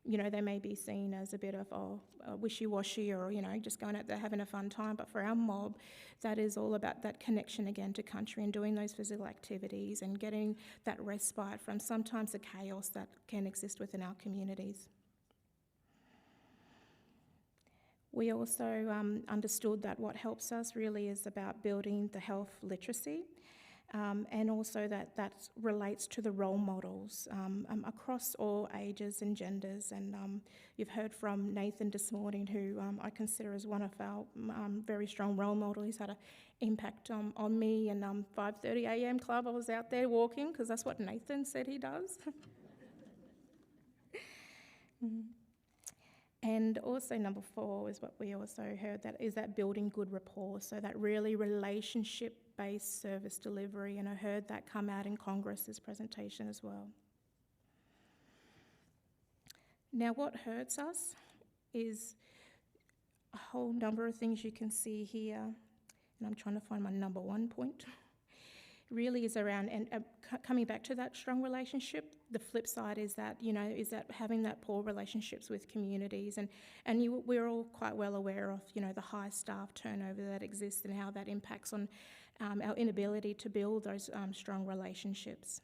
You know, they may be seen as a bit of wishy-washy or, you know, just going out there having a fun time, but for our mob, that is all about that connection again to country and doing those physical activities and getting that respite from sometimes the chaos that can exist within our communities. We also understood that what helps us really is about building the health literacy, and also that relates to the role models across all ages and genders. And you've heard from Nathan this morning, who I consider as one of our very strong role models. He's had an impact on me, and 5:30 a.m. club, I was out there walking, because that's what Nathan said he does. And also number 4 is what we also heard, that is that building good rapport, so that really relationship-based service delivery, and I heard that come out in Congress's presentation as well. Now, what hurts us is a whole number of things you can see here, and I'm trying to find my number 1 point. Really is around, and coming back to that strong relationship, the flip side is that, you know, is that having that poor relationships with communities, and we're all quite well aware of, you know, the high staff turnover that exists and how that impacts on our inability to build those strong relationships.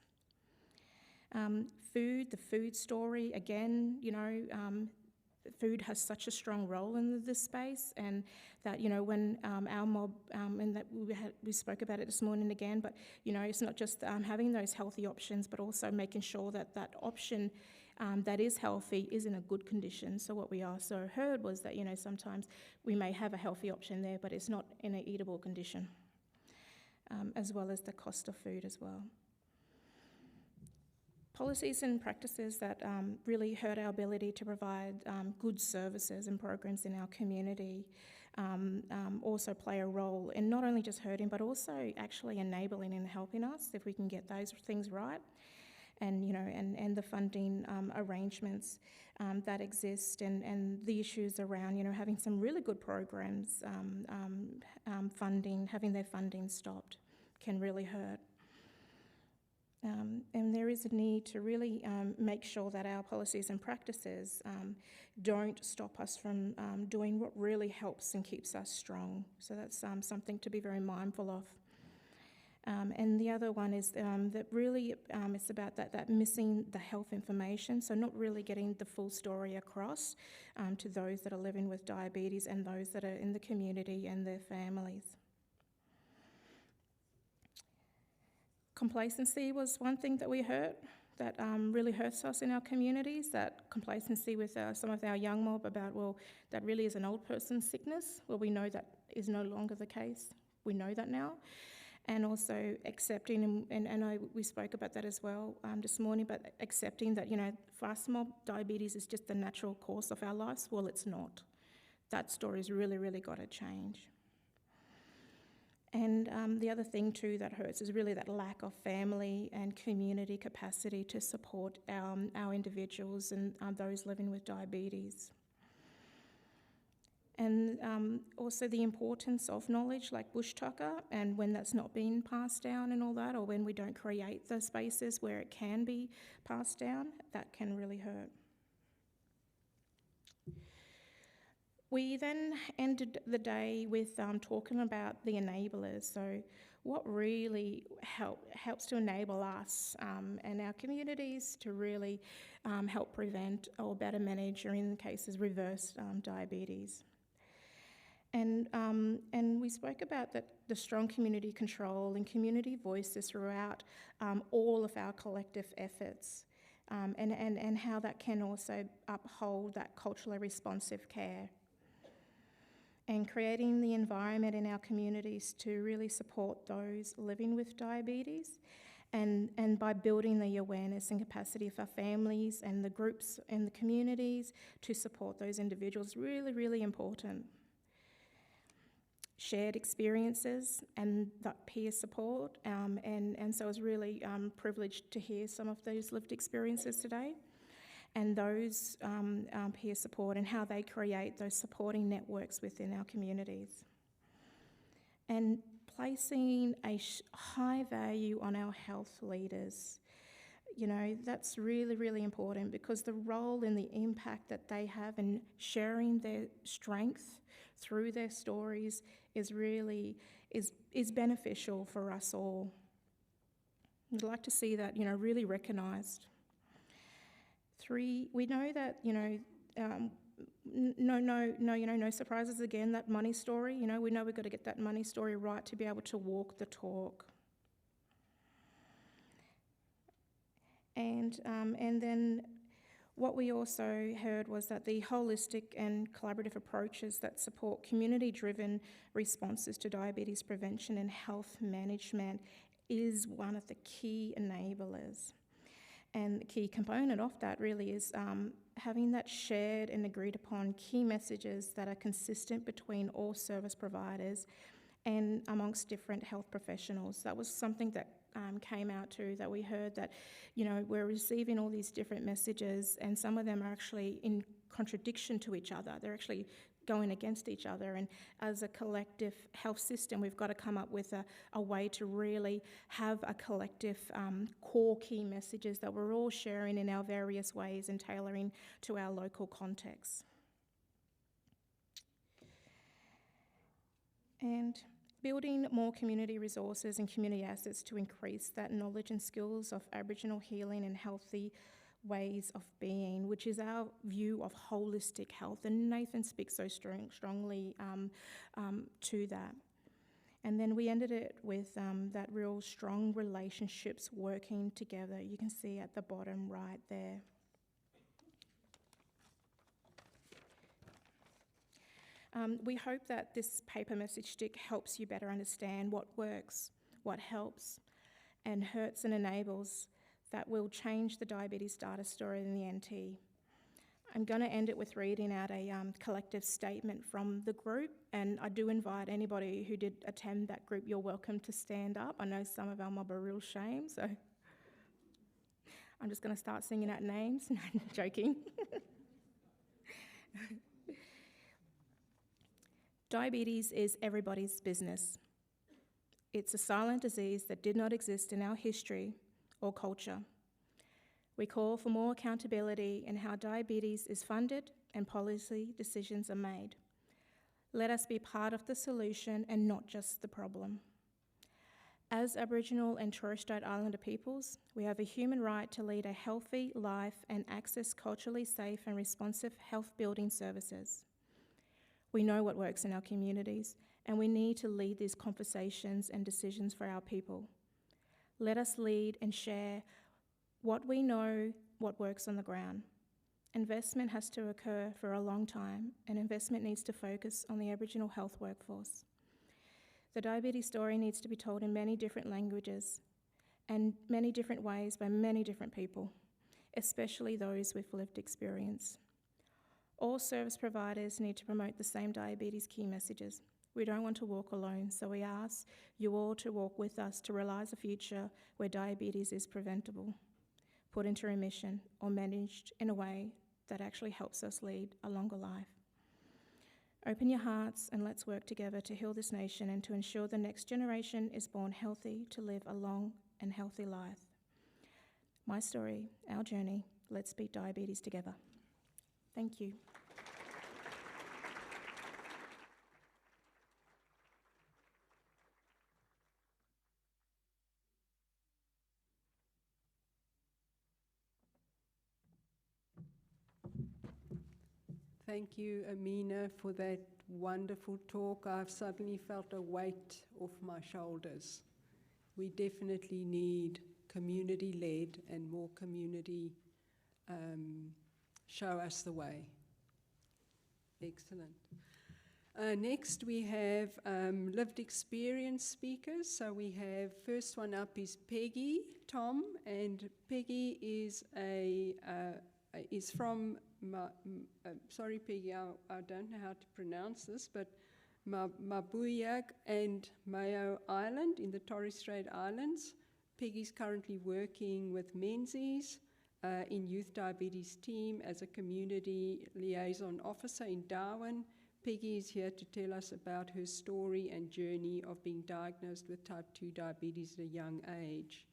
The food story, again, you know, food has such a strong role in this space, and that, you know, when our mob, and that we spoke about it this morning again, but, you know, it's not just having those healthy options, but also making sure that that option that is healthy is in a good condition. So what we also heard was that, you know, sometimes we may have a healthy option there, but it's not in an eatable condition, as well as the cost of food as well. Policies and practices that really hurt our ability to provide good services and programs in our community also play a role in not only just hurting, but also actually enabling and helping us if we can get those things right. And, you know, and the funding arrangements that exist, and the issues around, you know, having some really good programs, having their funding stopped can really hurt. And there is a need to really make sure that our policies and practices don't stop us from doing what really helps and keeps us strong. So that's something to be very mindful of. And the other one is that really it's about that missing the health information, so not really getting the full story across to those that are living with diabetes and those that are in the community and their families. Complacency was one thing that we heard that really hurts us in our communities, that complacency with some of our young mob about, well, that really is an old person's sickness. Well, we know that is no longer the case. We know that now. And also accepting, and we spoke about that as well this morning, but accepting that, you know, for us mob, diabetes is just the natural course of our lives. Well, it's not. That story's really, really got to change. And the other thing too that hurts is really that lack of family and community capacity to support our individuals and those living with diabetes. And also the importance of knowledge like bush tucker, and when that's not being passed down and all that, or when we don't create the spaces where it can be passed down, that can really hurt. We then ended the day with talking about the enablers. So what really helps to enable us and our communities to really help prevent or better manage, or in cases reverse diabetes. And we spoke about that the strong community control and community voices throughout all of our collective efforts, and how that can also uphold that culturally responsive care. And creating the environment in our communities to really support those living with diabetes, and by building the awareness and capacity of our families and the groups and the communities to support those individuals, really, really important. Shared experiences and that peer support, and so I was really privileged to hear some of those lived experiences today, and those peer support and how they create those supporting networks within our communities. And placing a high value on our health leaders. You know, that's really, really important, because the role and the impact that they have in sharing their strength through their stories is really, is beneficial for us all. We'd like to see that, you know, really recognised. 3, we know that, you know, no surprises again, that money story, you know we've got to get that money story right to be able to walk the talk. And then what we also heard was that the holistic and collaborative approaches that support community-driven responses to diabetes prevention and health management is one of the key enablers. And the key component of that really is having that shared and agreed upon key messages that are consistent between all service providers and amongst different health professionals. That was something that came out too, that we heard that, you know, we're receiving all these different messages and some of them are actually in contradiction to each other. They're actually going against each other, and as a collective health system we've got to come up with a way to really have a collective core key messages that we're all sharing in our various ways and tailoring to our local context. And building more community resources and community assets to increase that knowledge and skills of Aboriginal healing and healthy ways of being, which is our view of holistic health, and Nathan speaks so strongly to that. And then we ended it with that real strong relationships working together. You can see at the bottom right there. We hope that this paper message stick helps you better understand what works, what helps, and hurts and enables that will change the diabetes data story in the NT. I'm going to end it with reading out a collective statement from the group, and I do invite anybody who did attend that group, you're welcome to stand up. I know some of our mob are real shame, so I'm just going to start singing out names. No, I'm joking. Diabetes is everybody's business. It's a silent disease that did not exist in our history or culture. We call for more accountability in how diabetes is funded and policy decisions are made. Let us be part of the solution and not just the problem. As Aboriginal and Torres Strait Islander peoples, we have a human right to lead a healthy life and access culturally safe and responsive health building services. We know what works in our communities, and we need to lead these conversations and decisions for our people. Let us lead and share what we know, what works on the ground. Investment has to occur for a long time, and investment needs to focus on the Aboriginal health workforce. The diabetes story needs to be told in many different languages and many different ways by many different people, especially those with lived experience. All service providers need to promote the same diabetes key messages. We don't want to walk alone, so we ask you all to walk with us to realise a future where diabetes is preventable, put into remission, or managed in a way that actually helps us lead a longer life. Open your hearts and let's work together to heal this nation and to ensure the next generation is born healthy to live a long and healthy life. My story, our journey, let's beat diabetes together. Thank you. Thank you, Amina, for that wonderful talk. I've suddenly felt a weight off my shoulders. We definitely need community-led and more community show us the way. Excellent. Next we have lived experience speakers. So we have, first one up is Peggy Tom, and Peggy is from, sorry Peggy, I don't know how to pronounce this, but Mabuyak and Mayo Island in the Torres Strait Islands. Peggy's currently working with Menzies in Youth Diabetes Team as a Community Liaison Officer in Darwin. Peggy is here to tell us about her story and journey of being diagnosed with type 2 diabetes at a young age.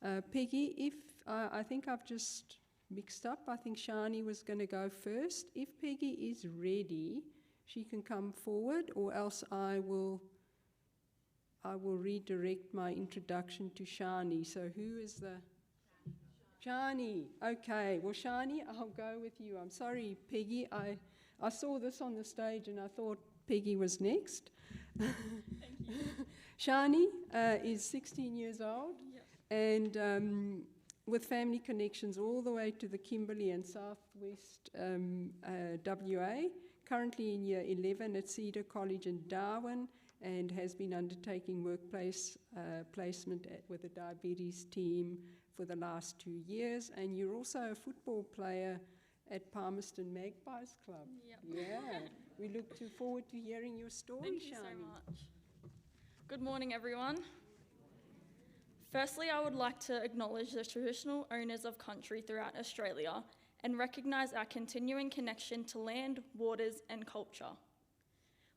Peggy, if I think I've just mixed up, I think Tsharni was going to go first. If Peggy is ready, she can come forward, or else I will redirect my introduction to Tsharni. So who is the... Tsharni. Okay, well, Tsharni, I'll go with you. I'm sorry, Peggy. I saw this on the stage and I thought Peggy was next. Thank you. Tsharni is 16 years old, Yep. and with family connections all the way to the Kimberley and Southwest WA, currently in year 11 at Cedar College in Darwin, and has been undertaking workplace placement with the diabetes team for the last 2 years. And you're also a football player at Palmerston Magpies Club. Yep. Yeah, we look forward to hearing your story, Thank you Tsharni. so much. Good morning, everyone. Firstly, I would like to acknowledge the traditional owners of country throughout Australia and recognise our continuing connection to land, waters and culture.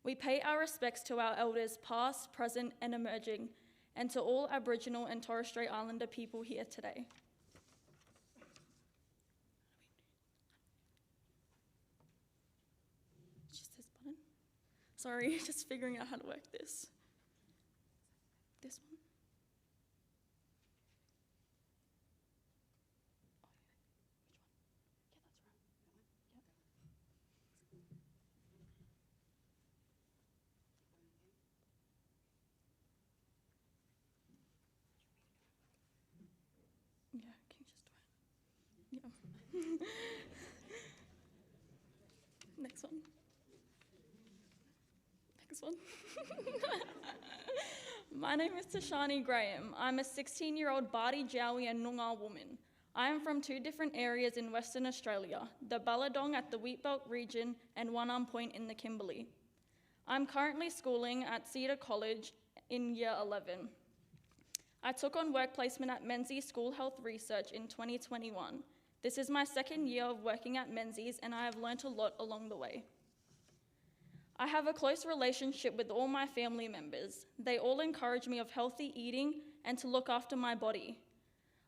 We pay our respects to our elders past, present and emerging, and to all Aboriginal and Torres Strait Islander people here today. It's just this button. Sorry, just figuring out how to work this. This one? Yeah, can you just do it? Yeah. Next one. Next one. My name is Tsharni Graham. I'm a 16-year-old Bardi, Jawi and Noongar woman. I am from 2 different areas in Western Australia, the Balladong at the Wheatbelt region and One Point in the Kimberley. I'm currently schooling at Cedar College in year 11. I took on work placement at Menzies School Health Research in 2021. This is my 2nd year of working at Menzies and I have learnt a lot along the way. I have a close relationship with all my family members. They all encourage me of healthy eating and to look after my body.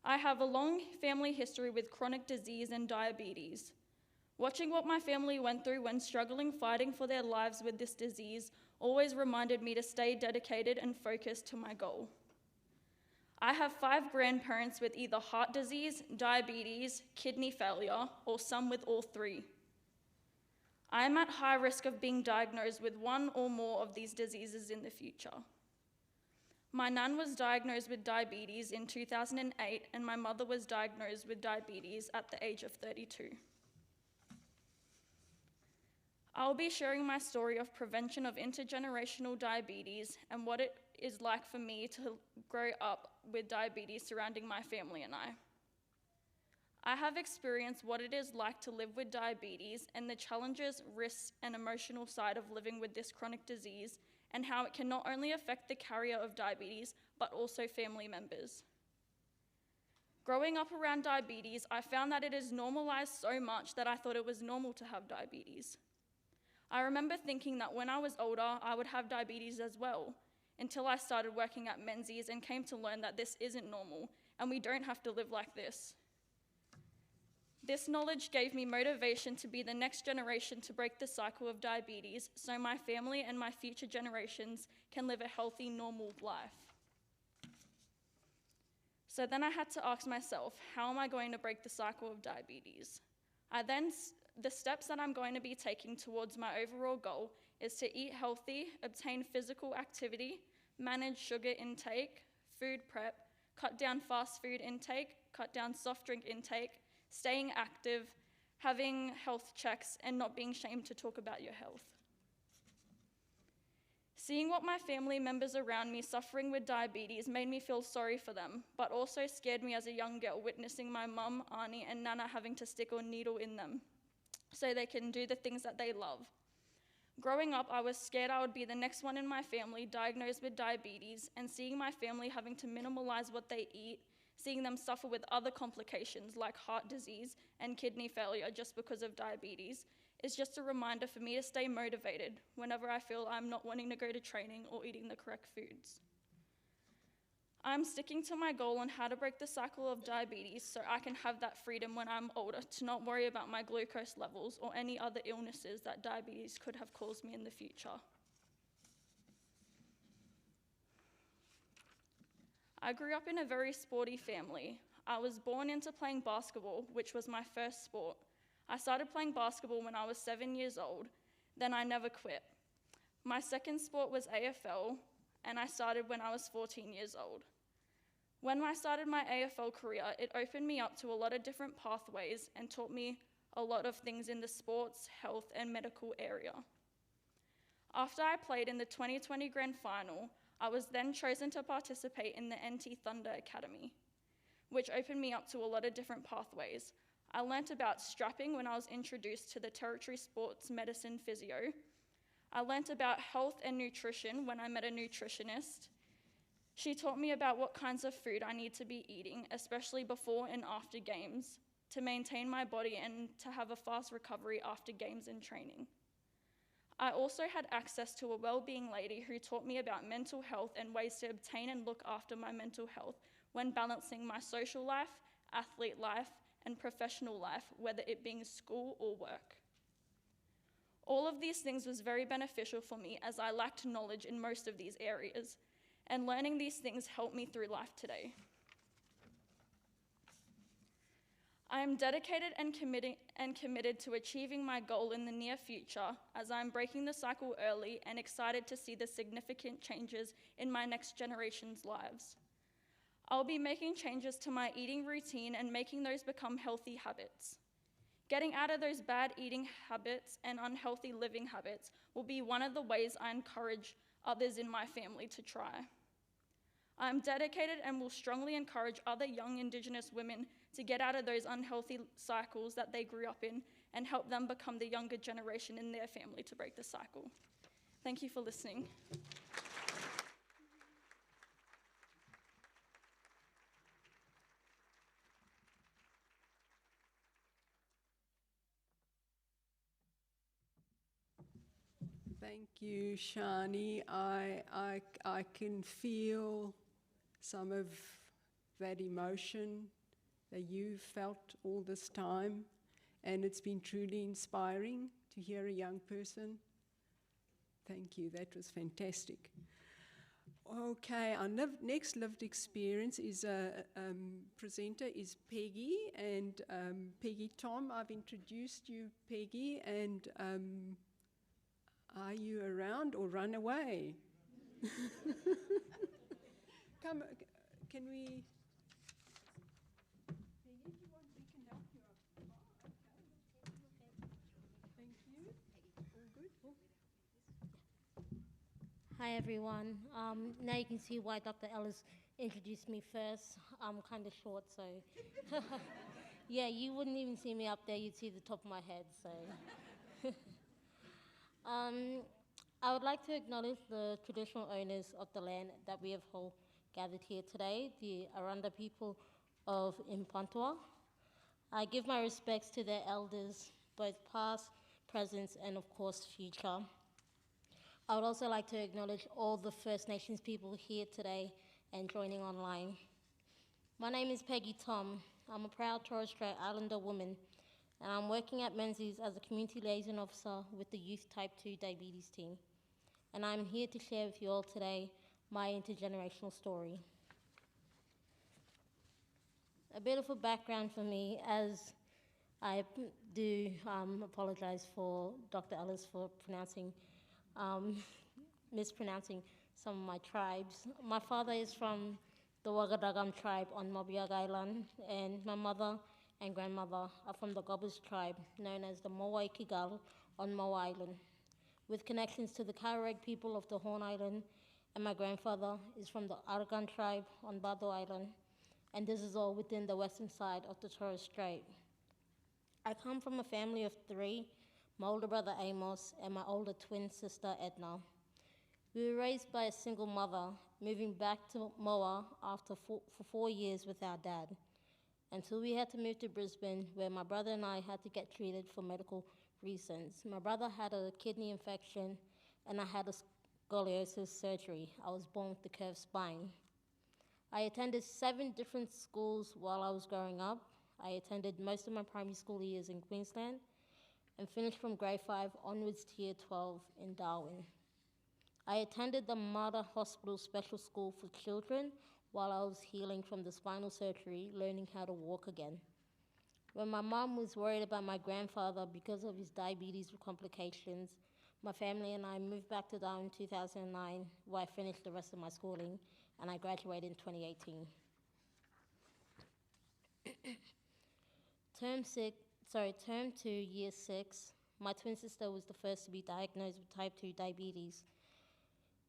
I have a long family history with chronic disease and diabetes. Watching what my family went through when struggling fighting for their lives with this disease always reminded me to stay dedicated and focused to my goal. I have 5 grandparents with either heart disease, diabetes, kidney failure, or some with all 3. I am at high risk of being diagnosed with 1 or more of these diseases in the future. My nan was diagnosed with diabetes in 2008 and my mother was diagnosed with diabetes at the age of 32. I'll be sharing my story of prevention of intergenerational diabetes and what it is like for me to grow up with diabetes surrounding my family and I. I have experienced what it is like to live with diabetes and the challenges, risks, and emotional side of living with this chronic disease and how it can not only affect the carrier of diabetes, but also family members. Growing up around diabetes, I found that it is normalized so much that I thought it was normal to have diabetes. I remember thinking that when I was older, I would have diabetes as well, until I started working at Menzies and came to learn that this isn't normal, and we don't have to live like this. This knowledge gave me motivation to be the next generation to break the cycle of diabetes so my family and my future generations can live a healthy, normal life. So then I had to ask myself, how am I going to break the cycle of diabetes? The steps that I'm going to be taking towards my overall goal is to eat healthy, obtain physical activity, manage sugar intake, food prep, cut down fast food intake, cut down soft drink intake, staying active, having health checks, and not being ashamed to talk about your health. Seeing what my family members around me suffering with diabetes made me feel sorry for them, but also scared me as a young girl witnessing my mum, auntie, and nana having to stick a needle in them so they can do the things that they love. Growing up, I was scared I would be the next one in my family diagnosed with diabetes, and seeing my family having to minimalize what they eat, seeing them suffer with other complications like heart disease and kidney failure just because of diabetes, is just a reminder for me to stay motivated whenever I feel I'm not wanting to go to training or eating the correct foods. I'm sticking to my goal on how to break the cycle of diabetes so I can have that freedom when I'm older to not worry about my glucose levels or any other illnesses that diabetes could have caused me in the future. I grew up in a very sporty family. I was born into playing basketball, which was my first sport. I started playing basketball when I was 7 years old, then I never quit. My second sport was AFL, and I started when I was 14 years old. When I started my AFL career, it opened me up to a lot of different pathways and taught me a lot of things in the sports, health, and medical area. After I played in the 2020 Grand Final, I was then chosen to participate in the NT Thunder Academy, which opened me up to a lot of different pathways. I learnt about strapping when I was introduced to the Territory Sports Medicine Physio. I learnt about health and nutrition when I met a nutritionist. She taught me about what kinds of food I need to be eating, especially before and after games, to maintain my body and to have a fast recovery after games and training. I also had access to a well-being lady who taught me about mental health and ways to obtain and look after my mental health when balancing my social life, athlete life, and professional life, whether it being school or work. All of these things was very beneficial for me as I lacked knowledge in most of these areas, and learning these things helped me through life today. I am dedicated and committed to achieving my goal in the near future, as I am breaking the cycle early and excited to see the significant changes in my next generation's lives. I'll be making changes to my eating routine and making those become healthy habits. Getting out of those bad eating habits and unhealthy living habits will be one of the ways I encourage others in my family to try. I am dedicated and will strongly encourage other young Indigenous women to get out of those unhealthy cycles that they grew up in and help them become the younger generation in their family to break the cycle. Thank you for listening. Thank you, Tsharni. I can feel some of that emotion that you've felt all this time, and it's been truly inspiring to hear a young person. Thank you, that was fantastic. Okay, our next lived experience is presenter is Peggy, and Peggy Tom. I've introduced you, Peggy, and are you around or run away? Come, can we? Peggy, if you want, we can help you up. Oh, okay. Thank you. All good? Hi everyone. Now you can see why Dr. Ellis introduced me first. I'm kind of short, so yeah, you wouldn't even see me up there. You'd see the top of my head. So I would like to acknowledge the traditional owners of the land that we have all gathered here today, the Aranda people of Mparntwe. I give my respects to their elders, both past, present, and of course future. I would also like to acknowledge all the First Nations people here today and joining online. My name is Peggy Tom. I'm a proud Torres Strait Islander woman, and I'm working at Menzies as a community liaison officer with the Youth Type 2 Diabetes team. And I'm here to share with you all today my intergenerational story. A bit of a background for me, as I do apologize for Dr. Ellis for mispronouncing some of my tribes. My father is from the Wagadagam tribe on Mobiag Island, and my mother and grandmother are from the Gobbers tribe, known as the Mowai Kigal on Moa Island, with connections to the Karaeg people of the Horn Island, and my grandfather is from the Arakan tribe on Bardo Island, and this is all within the western side of the Torres Strait. I come from a family of 3, my older brother Amos and my older twin sister Edna. We were raised by a single mother, moving back to Moa for 4 years with our dad, until we had to move to Brisbane, where my brother and I had to get treated for medical reasons. My brother had a kidney infection, and I had a scoliosis surgery. I was born with the curved spine. I attended 7 different schools while I was growing up. I attended most of my primary school years in Queensland and finished from grade 5 onwards to year 12 in Darwin. I attended the Mater Hospital Special School for Children while I was healing from the spinal surgery, learning how to walk again. When my mom was worried about my grandfather because of his diabetes complications, my family and I moved back to Darwin in 2009, where I finished the rest of my schooling, and I graduated in 2018. Term 2, year 6, my twin sister was the first to be diagnosed with type 2 diabetes.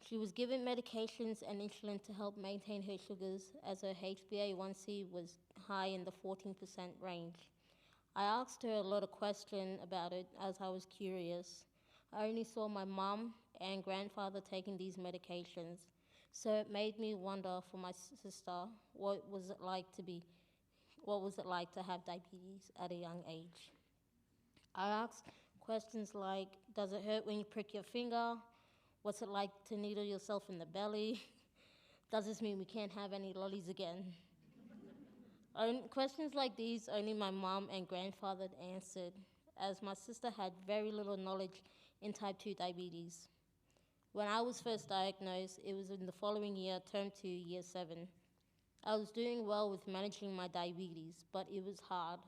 She was given medications and insulin to help maintain her sugars, as her HbA1c was high in the 14% range. I asked her a lot of questions about it as I was curious. I only saw my mom and grandfather taking these medications, so it made me wonder for my sister, what was it like to have diabetes at a young age? I asked questions like, does it hurt when you prick your finger? What's it like to needle yourself in the belly? Does this mean we can't have any lollies again? Questions like these only my mom and grandfather answered, as my sister had very little knowledge in type 2 diabetes. When I was first diagnosed, it was in the following year, term 2, year 7. I was doing well with managing my diabetes, but it was hard.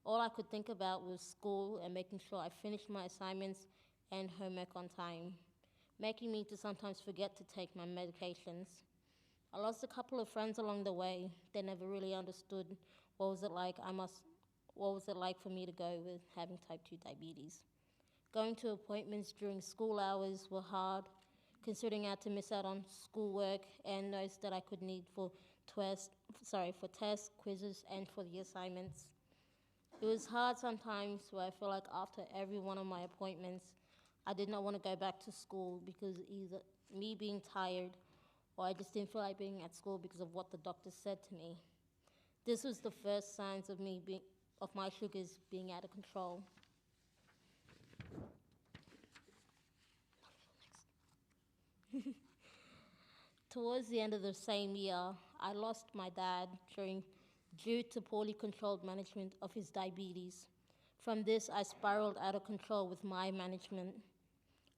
All I could think about was school and making sure I finished my assignments and homework on time, making me to sometimes forget to take my medications. I lost a couple of friends along the way. They never really understood what was it like for me to go with having type 2 diabetes. Going to appointments during school hours were hard, considering I had to miss out on schoolwork and notes that I could need for tests, quizzes, and for the assignments. It was hard sometimes where I feel like after every one of my appointments, I did not want to go back to school because either me being tired or I just didn't feel like being at school because of what the doctor said to me. This was the first signs of my sugars being out of control. Towards the end of the same year, I lost my dad due to poorly controlled management of his diabetes. From this, I spiraled out of control with my management.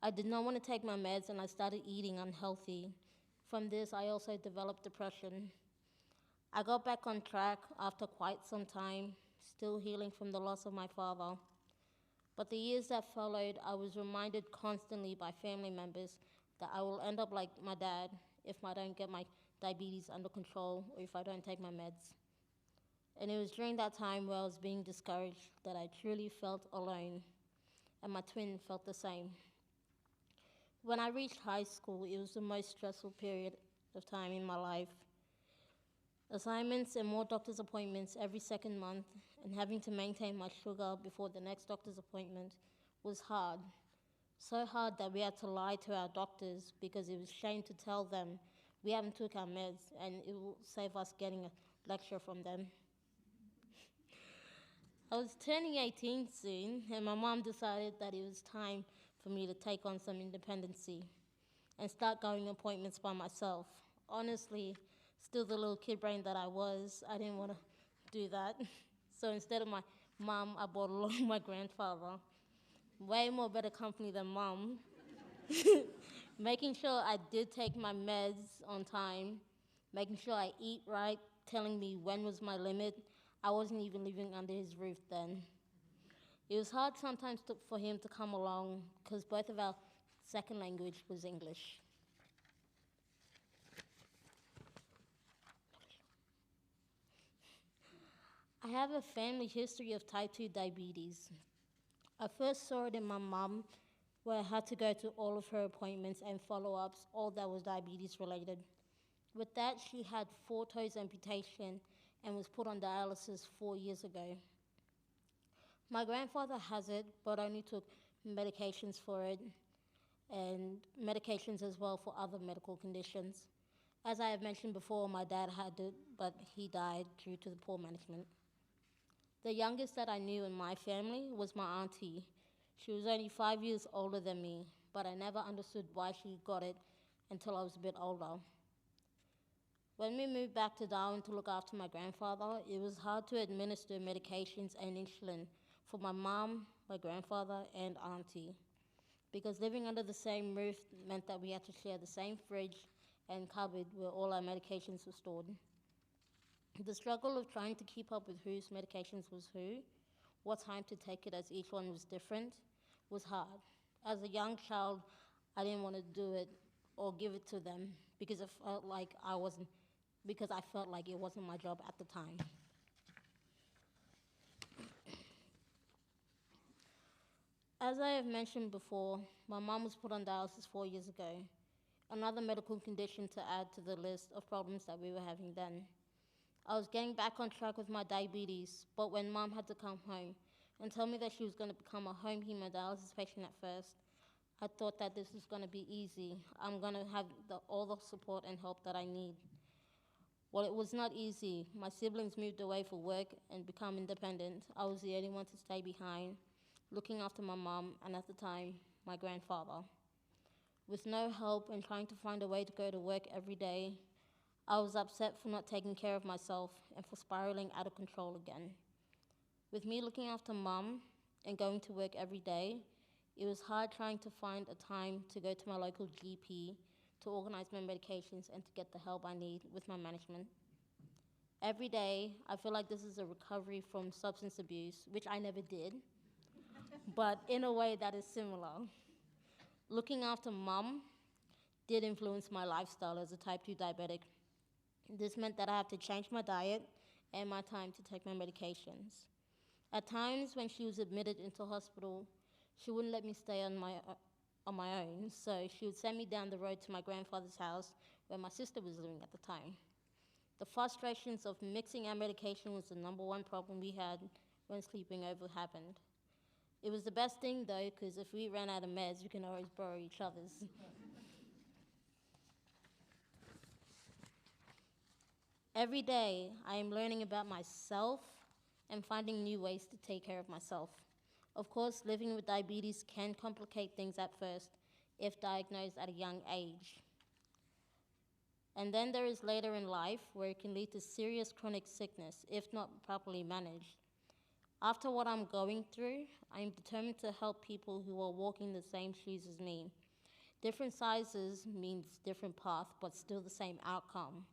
I did not want to take my meds and I started eating unhealthy. From this, I also developed depression. I got back on track after quite some time, still healing from the loss of my father. But the years that followed, I was reminded constantly by family members that I will end up like my dad if I don't get my diabetes under control or if I don't take my meds. And it was during that time where I was being discouraged that I truly felt alone, and my twin felt the same. When I reached high school, it was the most stressful period of time in my life. Assignments and more doctor's appointments every second month, and having to maintain my sugar before the next doctor's appointment was hard. So hard that we had to lie to our doctors because it was shame to tell them we haven't took our meds and it will save us getting a lecture from them. I was turning 18 soon, and my mom decided that it was time for me to take on some independency and start going to appointments by myself. Honestly, still the little kid brain that I was, I didn't want to do that. So instead of my mom, I brought along my grandfather. Way more better company than mom. Making sure I did take my meds on time, making sure I eat right, telling me when was my limit. I wasn't even living under his roof then. It was hard sometimes for him to come along because both of our second language was English. I have a family history of type 2 diabetes. I first saw it in my mom, where I had to go to all of her appointments and follow-ups, all that was diabetes related. With that, she had 4 toes amputation and was put on dialysis 4 years ago. My grandfather has it, but only took medications for it, and medications as well for other medical conditions. As I have mentioned before, my dad had it, but he died due to the poor management. The youngest that I knew in my family was my auntie. She was only 5 years older than me, but I never understood why she got it until I was a bit older. When we moved back to Darwin to look after my grandfather, it was hard to administer medications and insulin for my mom, my grandfather, and auntie, because living under the same roof meant that we had to share the same fridge and cupboard where all our medications were stored. The struggle of trying to keep up with whose medications was who, what time to take it as each one was different, was hard. As a young child, I didn't want to do it or give it to them because it felt like I felt like it wasn't my job at the time. As I have mentioned before, my mom was put on dialysis 4 years ago, another medical condition to add to the list of problems that we were having then. I was getting back on track with my diabetes, but when Mom had to come home and tell me that she was going to become a home hemodialysis patient at first, I thought that this was going to be easy. I'm going to have all the support and help that I need. Well, it was not easy. My siblings moved away for work and become independent. I was the only one to stay behind, looking after my mom and, at the time, my grandfather. With no help and trying to find a way to go to work every day, I was upset for not taking care of myself and for spiraling out of control again. With me looking after Mum and going to work every day, it was hard trying to find a time to go to my local GP to organize my medications and to get the help I need with my management. Every day, I feel like this is a recovery from substance abuse, which I never did, but in a way that is similar. Looking after Mum did influence my lifestyle as a type 2 diabetic. This meant that I have to change my diet and my time to take my medications. At times when she was admitted into hospital, she wouldn't let me stay on my own, so she would send me down the road to my grandfather's house where my sister was living at the time. The frustrations of mixing our medication was the #1 problem we had when sleeping over happened. It was the best thing though, because if we ran out of meds, we can always borrow each other's. Every day, I am learning about myself and finding new ways to take care of myself. Of course, living with diabetes can complicate things at first if diagnosed at a young age. And then there is later in life where it can lead to serious chronic sickness if not properly managed. After what I'm going through, I am determined to help people who are walking the same shoes as me. Different sizes means different path, but still the same outcome.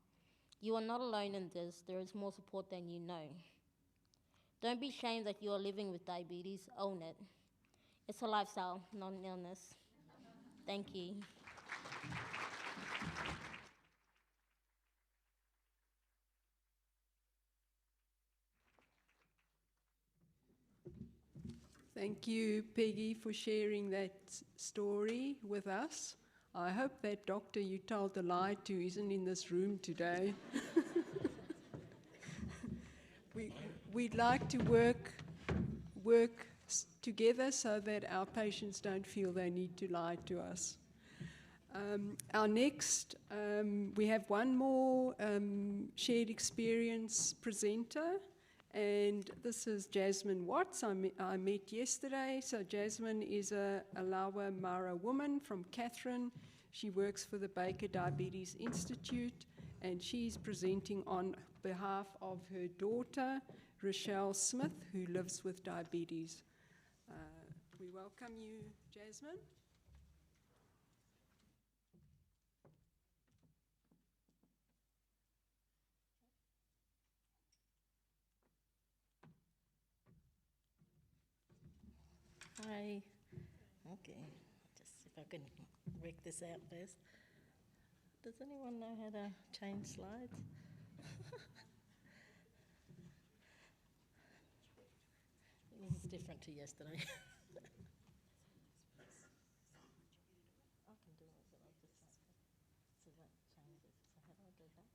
You are not alone in this. There is more support than you know. Don't be ashamed that you are living with diabetes. Own it. It's a lifestyle, not an illness. Thank you. Thank you, Peggy, for sharing that story with us. I hope that doctor you told the lie to isn't in this room today. We'd like to work together so that our patients don't feel they need to lie to us. Our next, we have one more shared experience presenter, and this is Yasmin Watts. I met yesterday. So Yasmin is a Alawa Mara woman from Catherine. She works for the Baker Diabetes Institute, and she's presenting on behalf of her daughter, Rochelle Smith, who lives with diabetes. We welcome you, Yasmin. Hi. Okay, just if I can work this out first. Does anyone know how to change slides? This is different to yesterday. I can do it, but I'll just so that changes. So how do I do that?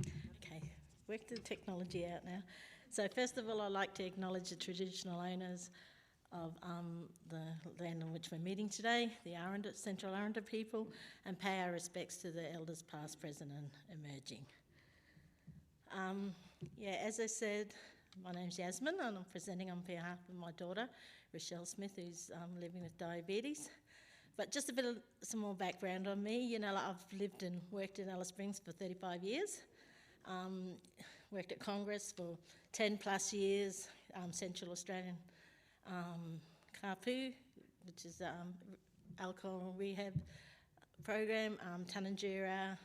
Yeah. Okay, worked the technology out now. So first of all, I'd like to acknowledge the traditional owners of the land on which we're meeting today, the Central Aranda people, and pay our respects to the elders past, present and emerging. As I said, my name's Yasmin and I'm presenting on behalf of my daughter, Rochelle Smith, who's living with diabetes. But just a bit of some more background on me. You know, like I've lived and worked in Alice Springs for 35 years. Worked at Congress for 10 plus years, Central Australian CAAC, which is alcohol rehab program, Tanajura,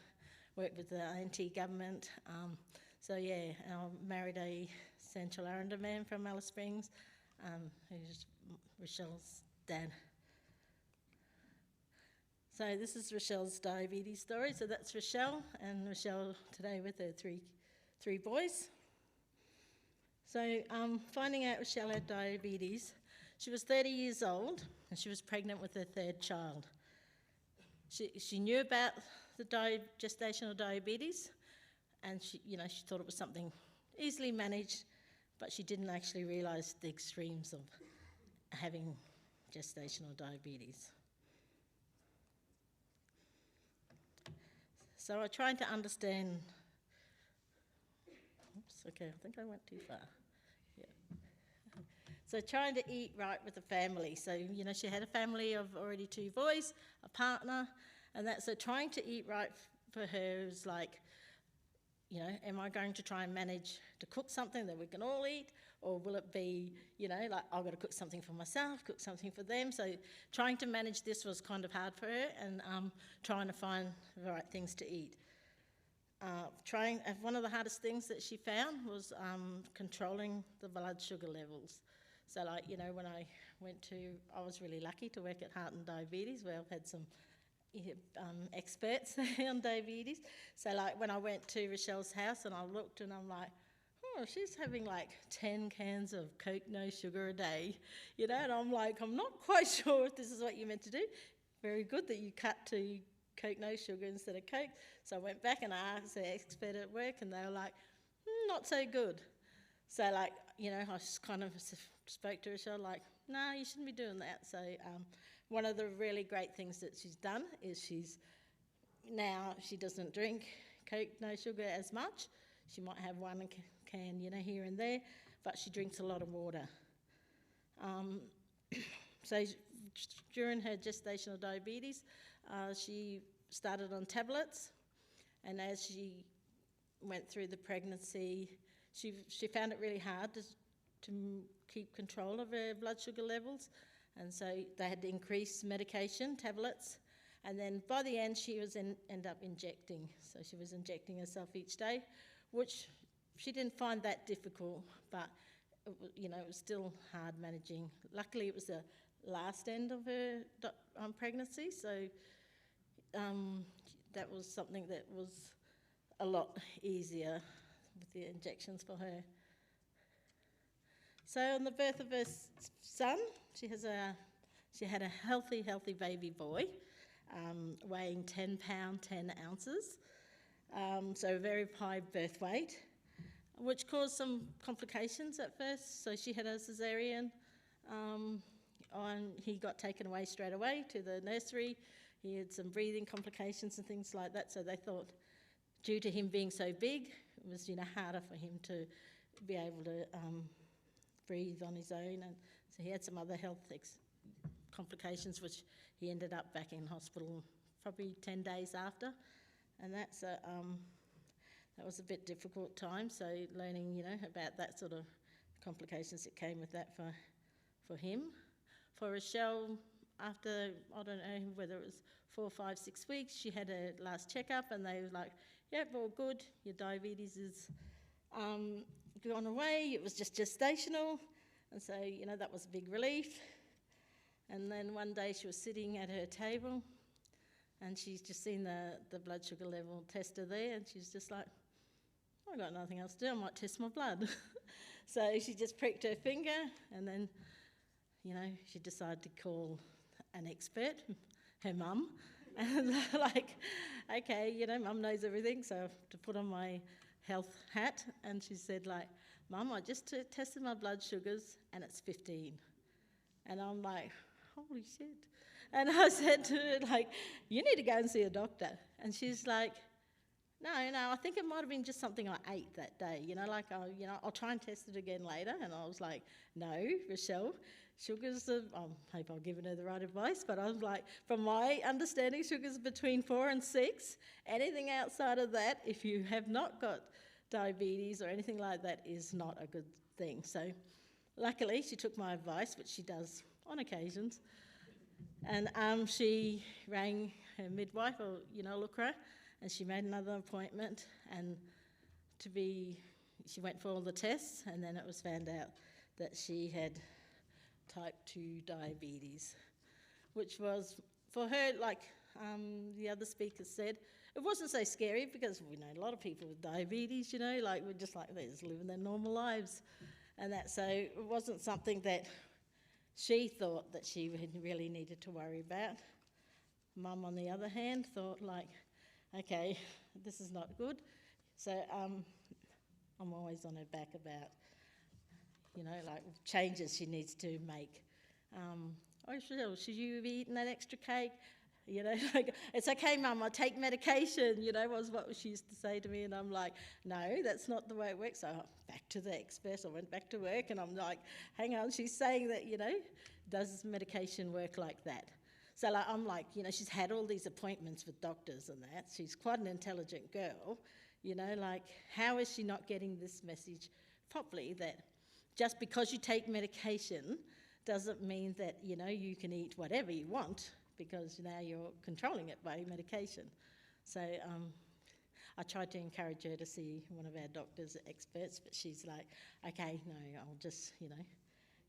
worked with the anti-government. So yeah, I married a Central Arundel man from Alice Springs, who's Rochelle's dad. So this is Rochelle's diabetes story. So that's Rochelle, and Rochelle today with her three boys. So finding out Rochelle had diabetes, she was 30 years old and she was pregnant with her third child. She knew about the gestational diabetes, and she thought it was something easily managed, but she didn't actually realise the extremes of having gestational diabetes. So I tried to understand. Oops, okay, I think I went too far. Yeah. So trying to eat right with the family. So, she had a family of already 2 boys, a partner, and that. So trying to eat right for her was like, am I going to try and manage to cook something that we can all eat? Or will it be, like I've got to cook something for myself, cook something for them? So trying to manage this was kind of hard for her, and trying to find the right things to eat. One of the hardest things that she found was controlling the blood sugar levels. So when I was really lucky to work at Heart and Diabetes, where I've had some experts on diabetes. So when I went to Rochelle's house and I looked, and I'm like, she's having 10 cans of Coke, no sugar a day, and I'm like, I'm not quite sure if this is what you're meant to do. Very good that you cut to Coke, no sugar instead of Coke. So I went back and I asked the expert at work, and they were like, not so good. So I just kind of spoke to Rochelle no, you shouldn't be doing that. So one of the really great things that she's done is she doesn't drink Coke, no sugar as much. She might have one can, here and there, but she drinks a lot of water. So during her gestational diabetes, she started on tablets, and as she went through the pregnancy, she found it really hard to keep control of her blood sugar levels, and so they had to increase medication, tablets, and then by the end she was end up injecting. So she was injecting herself each day, which she didn't find that difficult, but it was still hard managing. Luckily it was the last end of her pregnancy, so that was something that was a lot easier with the injections for her. So on the birth of her son, she had a healthy baby boy, weighing 10 pounds, 10 ounces, so a very high birth weight, which caused some complications at first. So she had a caesarean, and he got taken away straight away to the nursery. He had some breathing complications and things like that, so they thought, due to him being so big, it was harder for him to be able to breathe on his own, and so he had some other health complications, which he ended up back in hospital probably 10 days after, and that was a bit difficult time. So learning, about that sort of complications that came with that for him. For Rochelle, after, I don't know whether it was 4, 5, 6 weeks, she had her last checkup, and they were like, yep, all good, your diabetes is gone away, it was just gestational, and so, that was a big relief. And then one day she was sitting at her table, and she's just seen the blood sugar level tester there, and she's just like, I've got nothing else to do, I might test my blood. So she just pricked her finger, and then, she decided to call an expert, her mum, and they're like, okay, mum knows everything, so I have to put on my health hat, and she said Mum, I just tested my blood sugars and it's 15. And I'm like, holy shit. And I said to her, you need to go and see a doctor. And she's like, no, I think it might have been just something I ate that day. I'll try and test it again later. And I was like, no, Rochelle, sugars are, I hope I've given her the right advice, but I was like, from my understanding, sugars between 4 and 6. Anything outside of that, if you have not got diabetes or anything like that, is not a good thing. So luckily she took my advice, which she does on occasions, and she rang her midwife, or looker, and she made another appointment, and she went for all the tests, and then it was found out that she had type 2 diabetes, which was, for her, like the other speakers said, it wasn't so scary because we know a lot of people with diabetes, like we're just like, they're just living their normal lives and that. So it wasn't something that she thought that she really needed to worry about. Mum, on the other hand, thought like, okay, this is not good. So I'm always on her back about, like changes she needs to make. Oh, should you be eating that extra cake? Like, it's okay, Mum, I'll take medication, was what she used to say to me. And I'm like, no, that's not the way it works. So back to the expert. I went back to work and I'm like, hang on, she's saying that, does medication work like that? So like, I'm like, she's had all these appointments with doctors and that. She's quite an intelligent girl, like, how is she not getting this message properly, that just because you take medication doesn't mean that, you can eat whatever you want, because now you're controlling it by medication. So I tried to encourage her to see one of our doctors, experts, but she's like, okay, no, I'll just,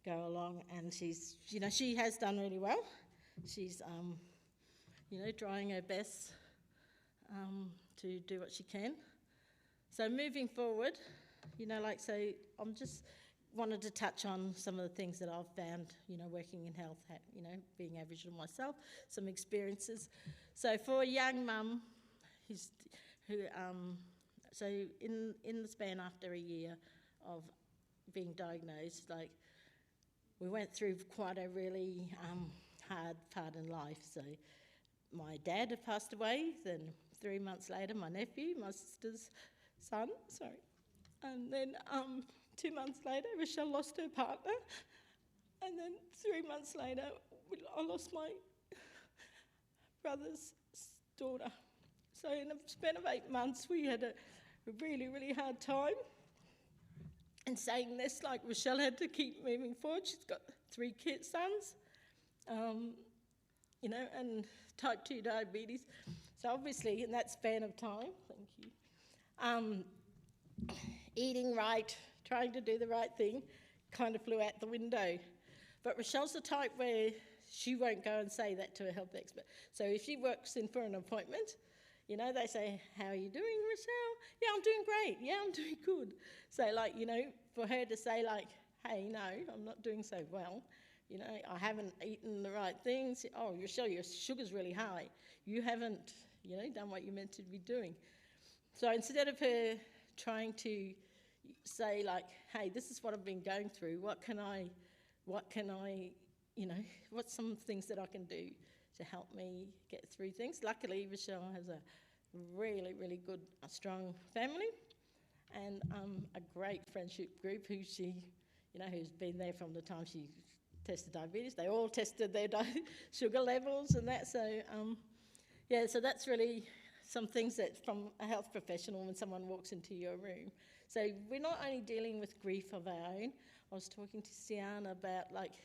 go along. And she's, she has done really well. She's, trying her best to do what she can. So moving forward, so I'm just wanted to touch on some of the things that I've found, working in health, being Aboriginal myself, some experiences. So for a young mum so in the span after a year of being diagnosed, like, we went through quite a really hard part in life. So my dad had passed away, then 3 months later, my nephew, my sister's son, and then 2 months later, Rochelle lost her partner, and then 3 months later, I lost my brother's daughter. So in a span of 8 months, we had a really, really hard time. And saying this, like, Rochelle had to keep moving forward. She's got 3 sons, and type 2 diabetes. So obviously, in that span of time, thank you, eating right, trying to do the right thing, kind of flew out the window. But Rochelle's the type where she won't go and say that to a health expert. So if she works in for an appointment, they say, how are you doing, Rochelle? Yeah, I'm doing great. Yeah, I'm doing good. So, like, for her to say, like, hey, no, I'm not doing so well. I haven't eaten the right things. Oh, Rochelle, your sugar's really high. You haven't, done what you're meant to be doing. So instead of her trying to say, like, hey, this is what I've been going through, what's some things that I can do to help me get through things. Luckily, Rochelle has a really, really good, strong family, and a great friendship group who's been there from the time she tested diabetes. They all tested their sugar levels and that. So, so that's really some things that from a health professional when someone walks into your room. So we're not only dealing with grief of our own. I was talking to Sian about, like,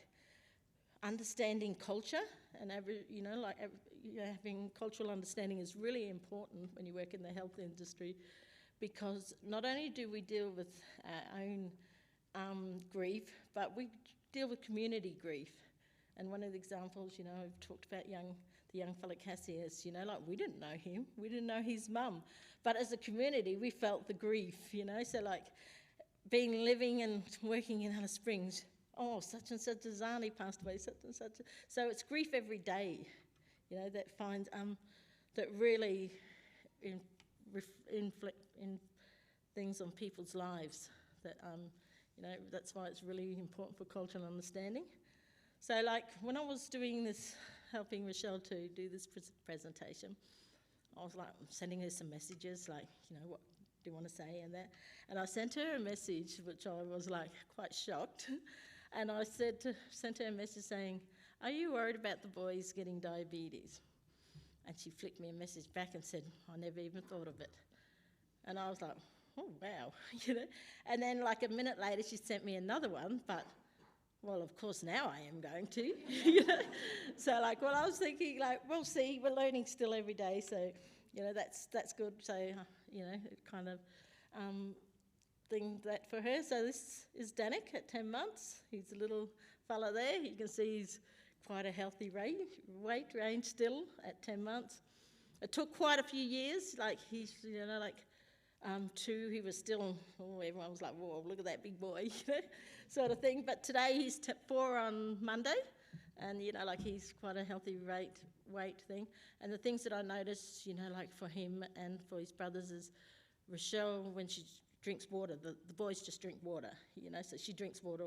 understanding culture, and having cultural understanding is really important when you work in the health industry, because not only do we deal with our own grief, but we deal with community grief. And one of the examples, I've talked about the young fella Cassius, like, we didn't know him, we didn't know his mum, but as a community we felt the grief, so like living and working in Alice Springs, oh, such and such a Tsharni passed away, such and such. So it's grief every day, that finds that really inflict things on people's lives. That that's why it's really important for cultural understanding. So, like, when I was doing this, helping Rochelle to do this presentation, I was like sending her some messages, like, what do you want to say and that. And I sent her a message, which I was like quite shocked. And I sent her a message saying, "Are you worried about the boys getting diabetes?" And she flicked me a message back and said, "I never even thought of it." And I was like, "Oh, wow," you know. And then like a minute later, she sent me another one, but, well, of course now I am going to, you know. So like, well, I was thinking like, we'll see, we're learning still every day, so, you know, that's good. So, you know, it kind of thing that for her. So this is Danik at 10 months. He's a little fella there. You can see he's quite a healthy weight range still at 10 months. It took quite a few years, like he's, you know, like 2, he was still, everyone was like, whoa, look at that big boy, you know, sort of thing. But today he's 4 on Monday, and, you know, like he's quite a healthy weight thing. And the things that I noticed, you know, like for him and for his brothers is Rochelle, when she drinks water, the boys just drink water, you know, so she drinks water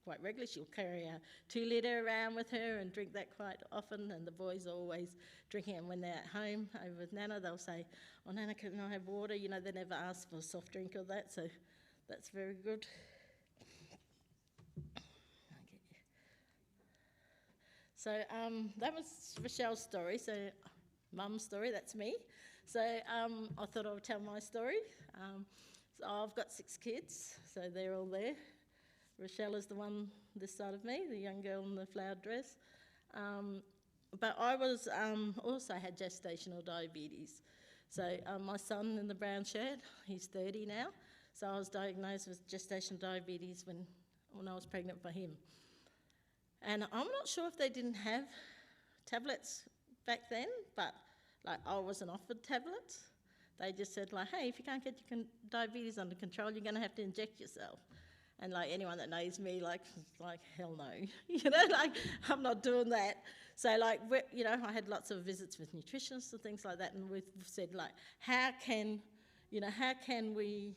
quite regularly. She'll carry a 2 litre around with her and drink that quite often, and the boys are always drinking it. And when they're at home over with Nana, they'll say, "Oh, Nana, can I have water?" You know, they never ask for a soft drink or that, so that's very good. So that was Rochelle's story, so mum's story, that's me. So I thought I would tell my story. So I've got 6 kids, so they're all there. Rochelle is the one this side of me, the young girl in the flowered dress. But I was also had gestational diabetes. So my son in the brown shirt, he's 30 now. So I was diagnosed with gestational diabetes when I was pregnant for him. And I'm not sure if they didn't have tablets back then, but like I wasn't offered tablets. They just said like, "Hey, if you can't get your diabetes under control, you're going to have to inject yourself." And like anyone that knows me, like hell no, you know, like I'm not doing that. So like, you know, I had lots of visits with nutritionists and things like that, and we've said like, how can we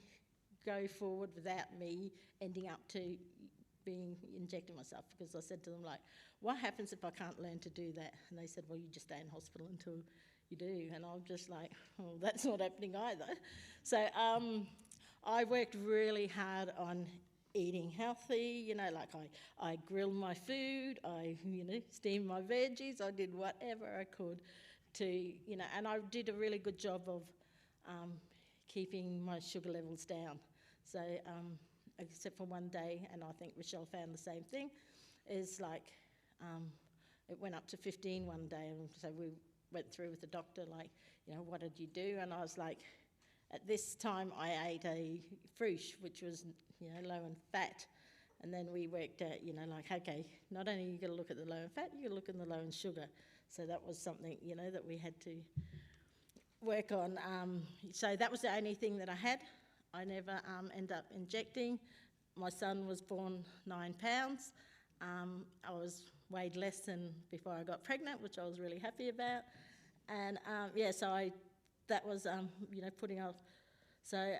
go forward without me ending up to being injecting myself? Because I said to them like, what happens if I can't learn to do that? And they said, well, you just stay in hospital until you do. And I'm just like, oh, that's not happening either. So I worked really hard on eating healthy, you know, like I grilled my food, I, you know, steamed my veggies, I did whatever I could to, you know, and I did a really good job of keeping my sugar levels down. So, except for one day, and I think Rochelle found the same thing, is like, it went up to 15 one day, and so we went through with the doctor, like, you know, what did you do? And I was like, at this time I ate a fruit, which was, you know, low in fat. And then we worked out, you know, like, okay, not only you got to look at the low in fat, you got to look at the low in sugar. So that was something, you know, that we had to work on. So that was the only thing that I had. I never ended up injecting. My son was born 9 pounds. I was weighed less than before I got pregnant, which I was really happy about. And yeah, so that was, you know, putting off. So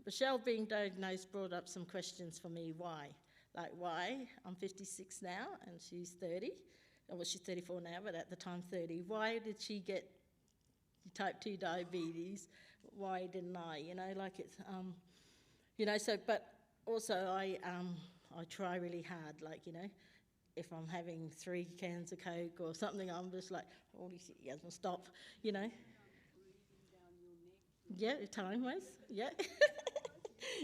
Rochelle being diagnosed brought up some questions for me. Why? Like, why? I'm 56 now and she's 30. Well, she's 34 now, but at the time 30. Why did she get type 2 diabetes? Why didn't I? You know, like it's, you know, so, but also I try really hard, like, you know, if I'm having 3 cans of Coke or something, I'm just like, holy shit, he hasn't stopped, you know. Yeah, time-wise, yeah.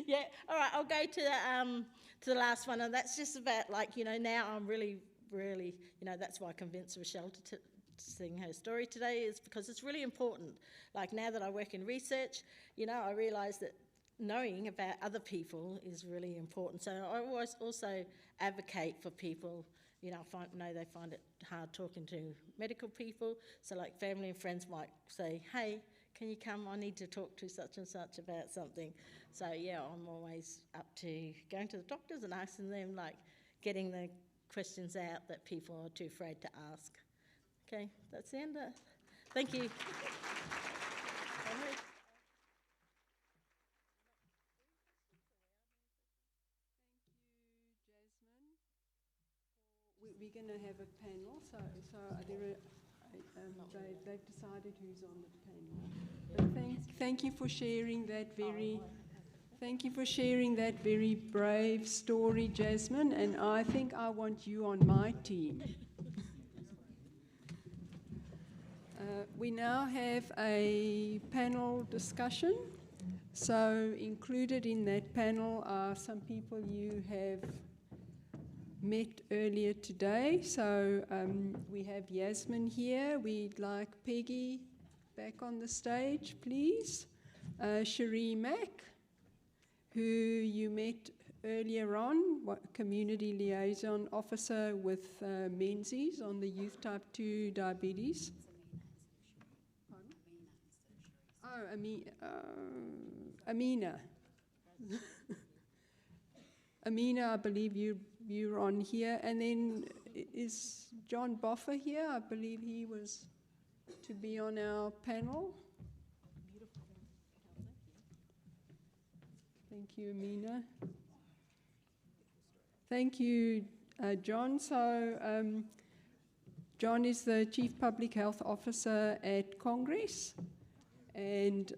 Yeah, all right, I'll go to the last one, and that's just about, like, you know, now I'm really, you know, that's why I convinced Rochelle to sing her story today, is because it's really important. Like, now that I work in research, you know, I realise that knowing about other people is really important. So I always also advocate for people, you know, they find it hard talking to medical people. So like family and friends might say, hey, can you come? I need to talk to such and such about something. So yeah, I'm always up to going to the doctors and asking them, like, getting the questions out that people are too afraid to ask. Okay, that's the end. Thank you. We're going to have a panel, so they've decided who's on the panel. But thank you for sharing that Thank you for sharing that very brave story, Jasmine, and I think I want you on my team. We now have a panel discussion. So included in that panel are some people you have met earlier today. So we have Yasmin here. We'd like Peggy back on the stage, please. Cherie Mack, who you met earlier on, Community Liaison Officer with Menzies on the Youth Type 2 Diabetes. Amina. Amina, I believe you're on here. And then is John Boffa here? I believe he was to be on our panel. Thank you, Amina. Thank you, John. So John is the Chief Public Health Officer at Congress. And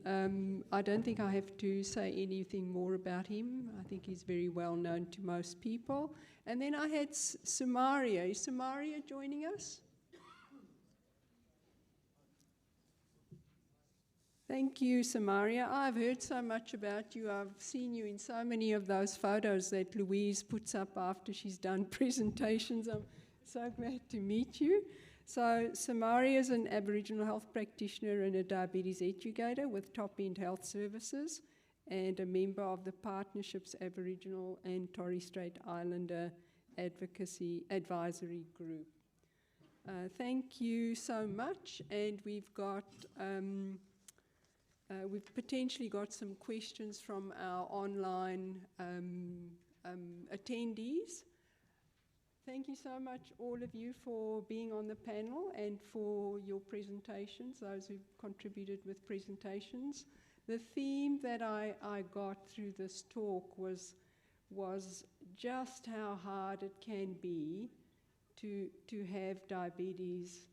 I don't think I have to say anything more about him. I think he's very well known to most people. And then I had Sumaria. Is Sumaria joining us? Thank you, Sumaria. I've heard so much about you. I've seen you in so many of those photos that Louise puts up after she's done presentations. I'm so glad to meet you. So Sumaria is an Aboriginal health practitioner and a diabetes educator with top-end health services and a member of the Partnership's Aboriginal and Torres Strait Islander Advocacy Advisory Group. Thank you so much, and we've potentially got some questions from our online attendees. Thank you so much, all of you, for being on the panel and for your presentations, those who've contributed with presentations. The theme that I got through this talk was just how hard it can be to have diabetes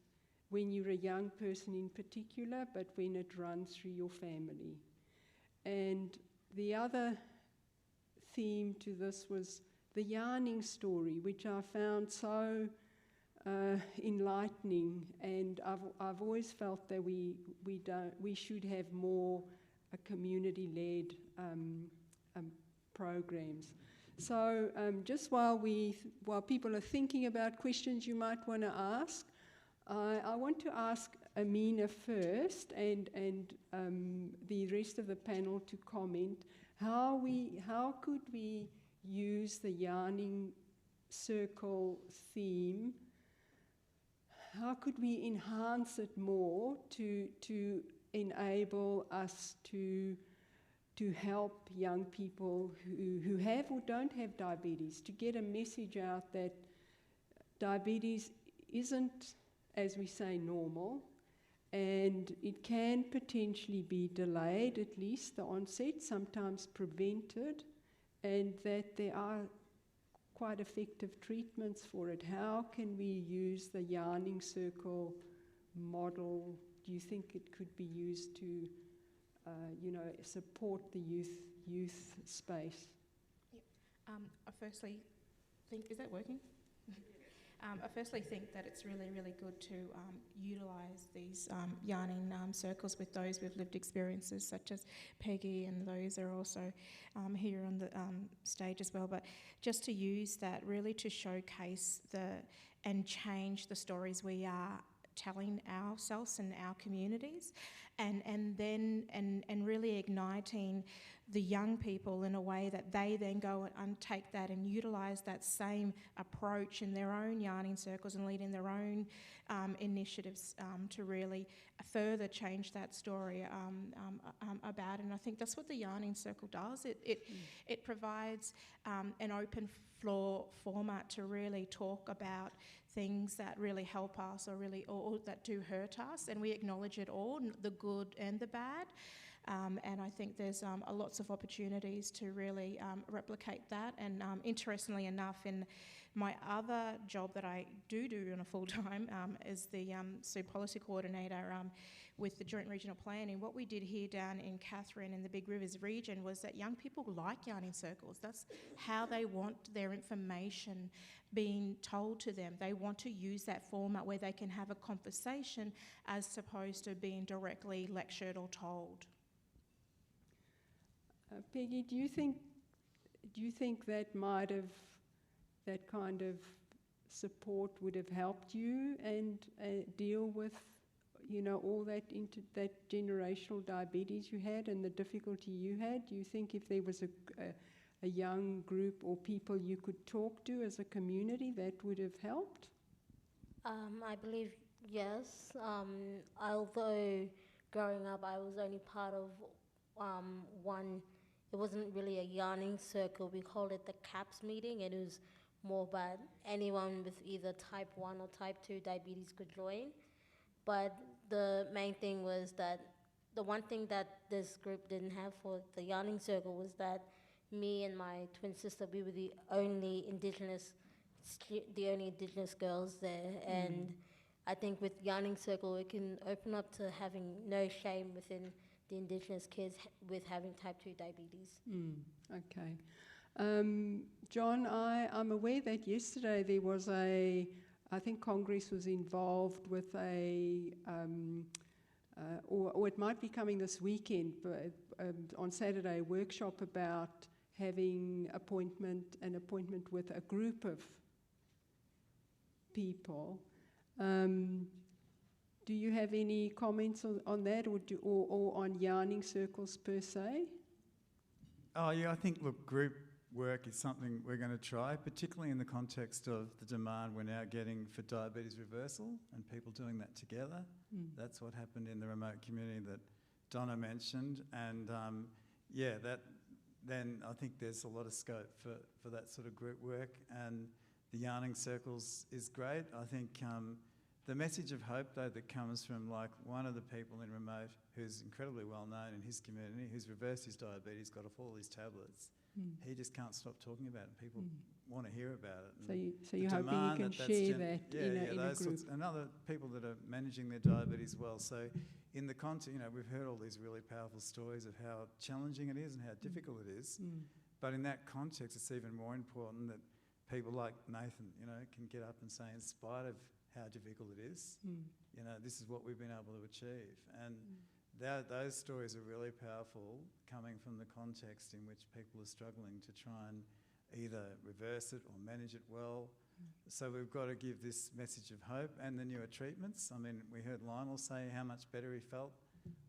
when you're a young person in particular, but when it runs through your family. And the other theme to this was the yarning story, which I found so enlightening, and I've always felt that we should have more community-led programs. So just while people are thinking about questions you might want to ask, I want to ask Amina first, and the rest of the panel to comment. How could we use the yarning circle theme? How could we enhance it more to enable us to help young people who have or don't have diabetes, to get a message out that diabetes isn't, as we say, normal, and it can potentially be delayed, at least the onset, sometimes prevented, and that there are quite effective treatments for it. How can we use the yarning circle model? Do you think it could be used to, support the youth space? Yep. I firstly think, is that working? I firstly think that it's really, really good to utilise these yarning circles with those with lived experiences, such as Peggy, and those are also here on the stage as well. But just to use that really to showcase and change the stories we are telling ourselves and our communities, and really igniting the young people in a way that they then go and take that and utilise that same approach in their own yarning circles and leading their own initiatives to really further change that story about it. And I think that's what the yarning circle does. It provides an open floor format to really talk about things that really help us or that do hurt us, and we acknowledge it all, the good and the bad. And I think there's lots of opportunities to really replicate that. And interestingly enough, in my other job that I do on a full-time is the SEWB Policy Coordinator. with the Joint Regional Planning. What we did here down in Katherine in the Big Rivers region was that young people like yarning circles. That's how they want their information being told to them. They want to use that format where they can have a conversation as opposed to being directly lectured or told. Peggy, do you think that might have, that kind of support would have helped you and deal with, you know, all that that generational diabetes you had and the difficulty you had? Do you think if there was a young group or people you could talk to as a community, that would have helped? I believe yes. Although growing up I was only part of one, it wasn't really a yarning circle, we called it the CAPS meeting, and it was more about anyone with either type 1 or type 2 diabetes could join. But the main thing was that the one thing that this group didn't have for the yarning circle was that me and my twin sister, we were the only Indigenous girls there. And I think with yarning circle, it can open up to having no shame within the Indigenous kids with having type 2 diabetes. Okay. John, I'm aware that yesterday there was I think Congress was involved with or it might be coming this weekend, but on Saturday, a workshop about having an appointment with a group of people. Do you have any comments on that, or on yarning circles per se? Oh yeah, I think, look, group work is something we're going to try, particularly in the context of the demand we're now getting for diabetes reversal and people doing that together. That's what happened in the remote community that Donna mentioned, and then I think there's a lot of scope for that sort of group work, and the yarning circles is great. I think the message of hope, though, that comes from like one of the people in remote who's incredibly well known in his community, who's reversed his diabetes, got off all his tablets. He just can't stop talking about it, and people want to hear about it. So you're hoping you can share that in a group. And other people that are managing their diabetes well. So in the context, you know, we've heard all these really powerful stories of how challenging it is and how difficult it is. But in that context, it's even more important that people like Nathan, you know, can get up and say, in spite of how difficult it is, you know, this is what we've been able to achieve. And those stories are really powerful, coming from the context in which people are struggling to try and either reverse it or manage it well. So we've got to give this message of hope, and the newer treatments. I mean, we heard Lionel say how much better he felt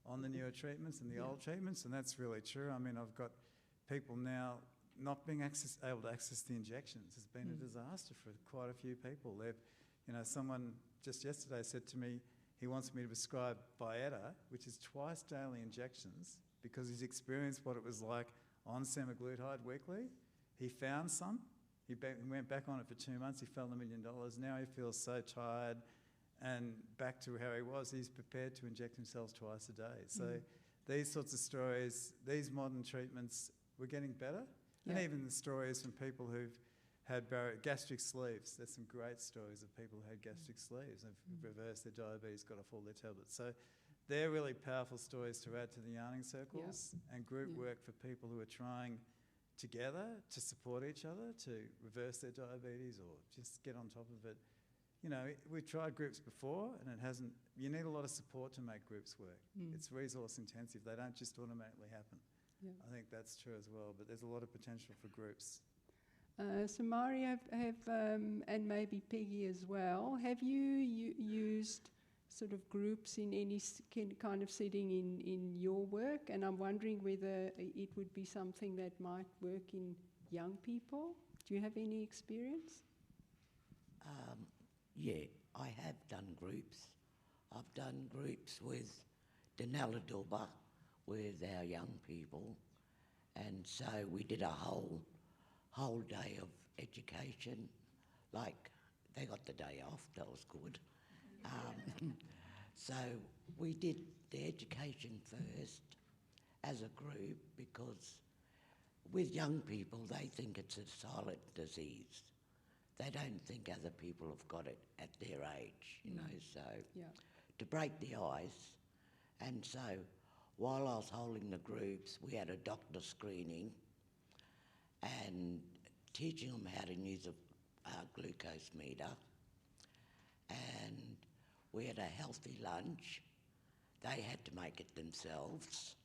on the newer treatments than the old treatments, and that's really true. I mean, I've got people now not being able to access the injections. It's been a disaster for quite a few people. You know, someone just yesterday said to me, he wants me to prescribe Byetta, which is twice daily injections, because he's experienced what it was like on semaglutide weekly. He found some. He went back on it for 2 months. He fell $1 million. Now he feels so tired and back to how he was. He's prepared to inject himself twice a day. So these sorts of stories, these modern treatments, we're getting better. And even the stories from people who've had gastric sleeves. There's some great stories of people who had gastric sleeves and have reversed their diabetes, got off all their tablets. So they're really powerful stories to add to the yarning circles, and group work for people who are trying together to support each other to reverse their diabetes or just get on top of it. You know, we've tried groups before and it hasn't, you need a lot of support to make groups work. It's resource intensive. They don't just automatically happen. I think that's true as well, but there's a lot of potential for groups. Sumaria, and maybe Peggy as well, have you used sort of groups in any kind of setting in your work? And I'm wondering whether it would be something that might work in young people. Do you have any experience? Yeah, I have done groups. I've done groups with Denaladoba, with our young people, and so we did a whole day of education. Like, they got the day off, that was good. So we did the education first as a group, because with young people they think it's a silent disease. They don't think other people have got it at their age, you know, so to break the ice, And so while I was holding the groups, we had a doctor screening and teaching them how to use a glucose meter. And we had a healthy lunch. They had to make it themselves.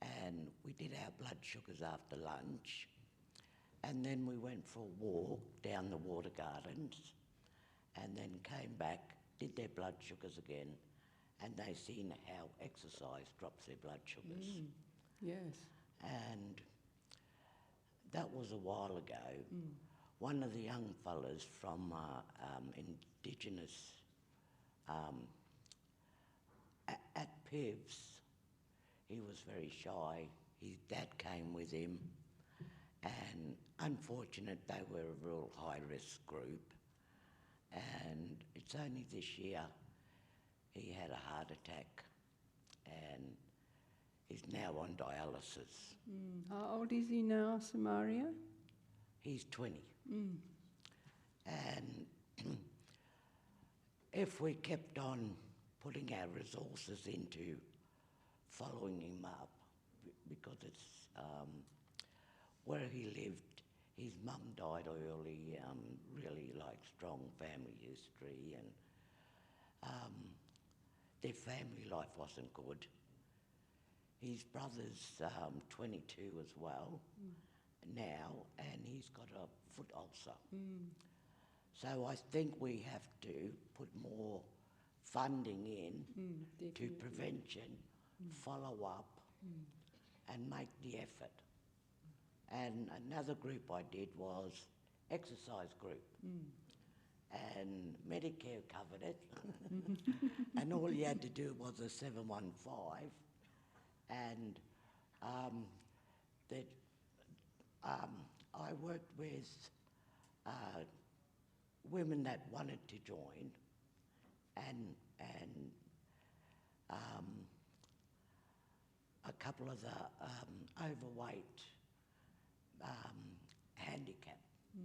And we did our blood sugars after lunch. And then we went for a walk down the water gardens and then came back, did their blood sugars again, and they seen how exercise drops their blood sugars. Yes. And that was a while ago. One of the young fellas from Indigenous at PIVS, he was very shy. His dad came with him, and unfortunate they were a real high-risk group. And it's only this year he had a heart attack and is now on dialysis. How old is he now, Sumaria? He's 20. And if we kept on putting our resources into following him up, because it's where he lived, his mum died early, really like strong family history, and their family life wasn't good. His brother's 22 as well now, and he's got a foot ulcer. So I think we have to put more funding in to prevention, follow up, and make the effort. And another group I did was exercise group. And Medicare covered it. And all you had to do was a 715. And I worked with women that wanted to join, and a couple of the overweight handicapped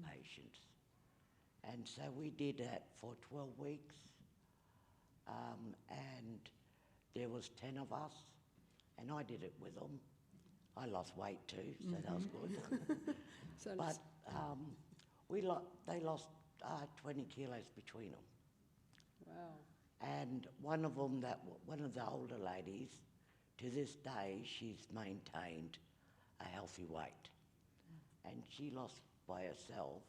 patients. And so we did that for 12 weeks, and there was 10 of us, and I did it with them. I lost weight too, so that was good. But they lost 20 kilos between them. Wow. And one of them, one of the older ladies, to this day, she's maintained a healthy weight. And she lost by herself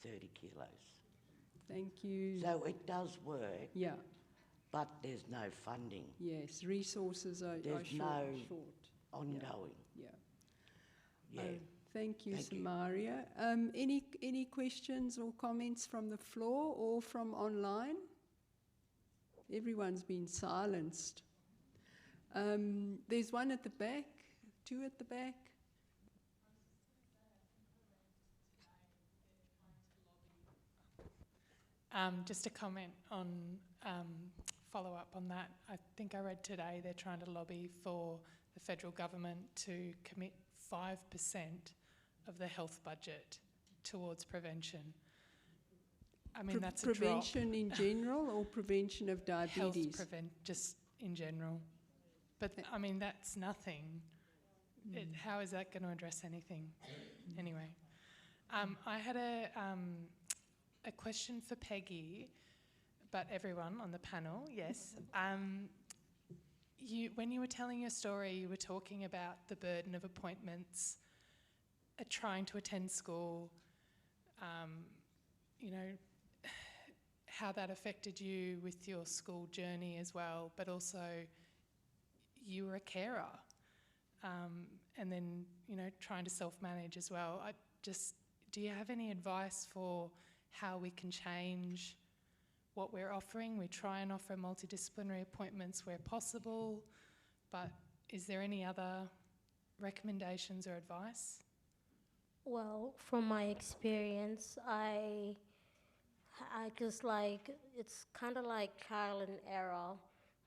30 kilos. Thank you. So it does work. Yeah. But there's no funding. Yes, resources are short. Ongoing. Yeah. Thank you, Sumaria. Any questions or comments from the floor or from online? Everyone's been silenced. There's one at the back, two at the back. Just a comment on follow up on that. I think I read today they're trying to lobby for the federal government to commit 5% of the health budget towards prevention. I mean, that's a drop. Prevention in general or prevention of diabetes? Health just in general. But I mean, that's nothing. How is that going to address anything? Anyway, I had a question for Peggy, but everyone on the panel, yes. When you were telling your story, you were talking about the burden of appointments, trying to attend school, how that affected you with your school journey as well, but also you were a carer, and then, trying to self-manage as well. Do you have any advice for how we can change what we're offering? We try and offer multidisciplinary appointments where possible, but is there any other recommendations or advice? Well, from my experience, I just it's kind of like trial and error.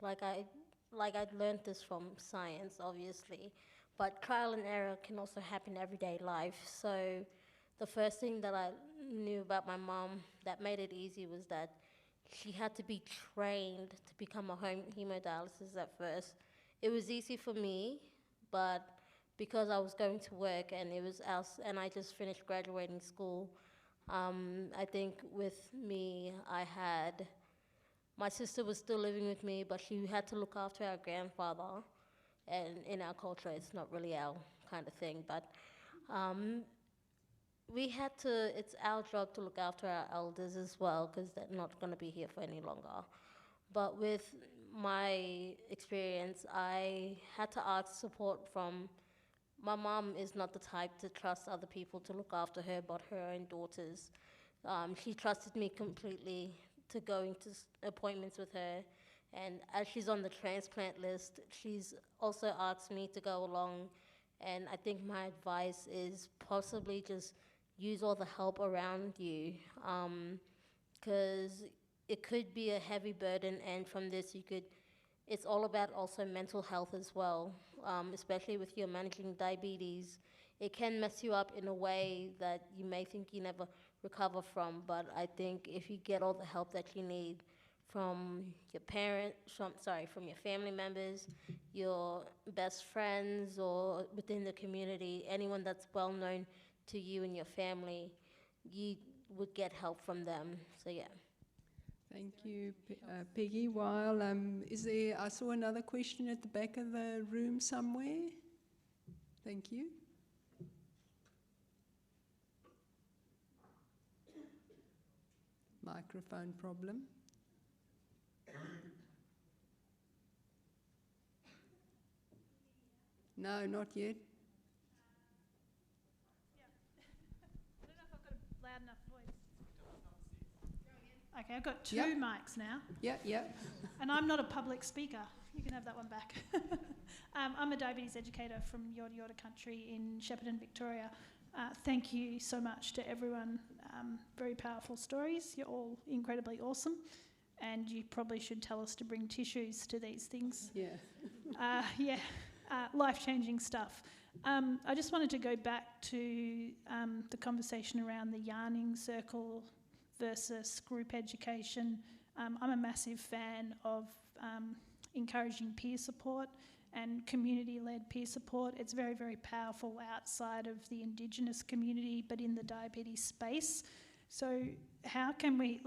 I'd learned this from science, obviously, but trial and error can also happen in everyday life. So the first thing that I knew about my mom that made it easy was that she had to be trained to become a home hemodialysis at first. It was easy for me, but because I was going to work and it was else, and I just finished graduating school, I think with me, my sister was still living with me, but she had to look after our grandfather. And in our culture, it's not really our kind of thing, but it's our job to look after our elders as well, because they're not going to be here for any longer. But with my experience, I had to ask support from, my mom is not the type to trust other people to look after her, but her own daughters. She trusted me completely to go into appointments with her. And as she's on the transplant list, she's also asked me to go along. And I think my advice is possibly just use all the help around you, because it could be a heavy burden, and from this it's all about also mental health as well, especially with your managing diabetes. It can mess you up in a way that you may think you never recover from, but I think if you get all the help that you need from your from your family members, your best friends, or within the community, anyone that's well known to you and your family, you would get help from them. So yeah. Thank you, Peggy. While I saw another question at the back of the room somewhere. Thank you. Microphone problem. No, not yet. I don't know if I've got a loud enough voice. Okay, I've got two mics now. Yeah. And I'm not a public speaker. You can have that one back. I'm a diabetes educator from Yorta Yorta country in Shepparton, Victoria. Thank you so much to everyone. Very powerful stories. You're all incredibly awesome. And you probably should tell us to bring tissues to these things. Yeah. Life-changing stuff. I just wanted to go back to the conversation around the yarning circle versus group education. I'm a massive fan of encouraging peer support and community-led peer support. It's very, very powerful outside of the Indigenous community, but in the diabetes space. So how can we,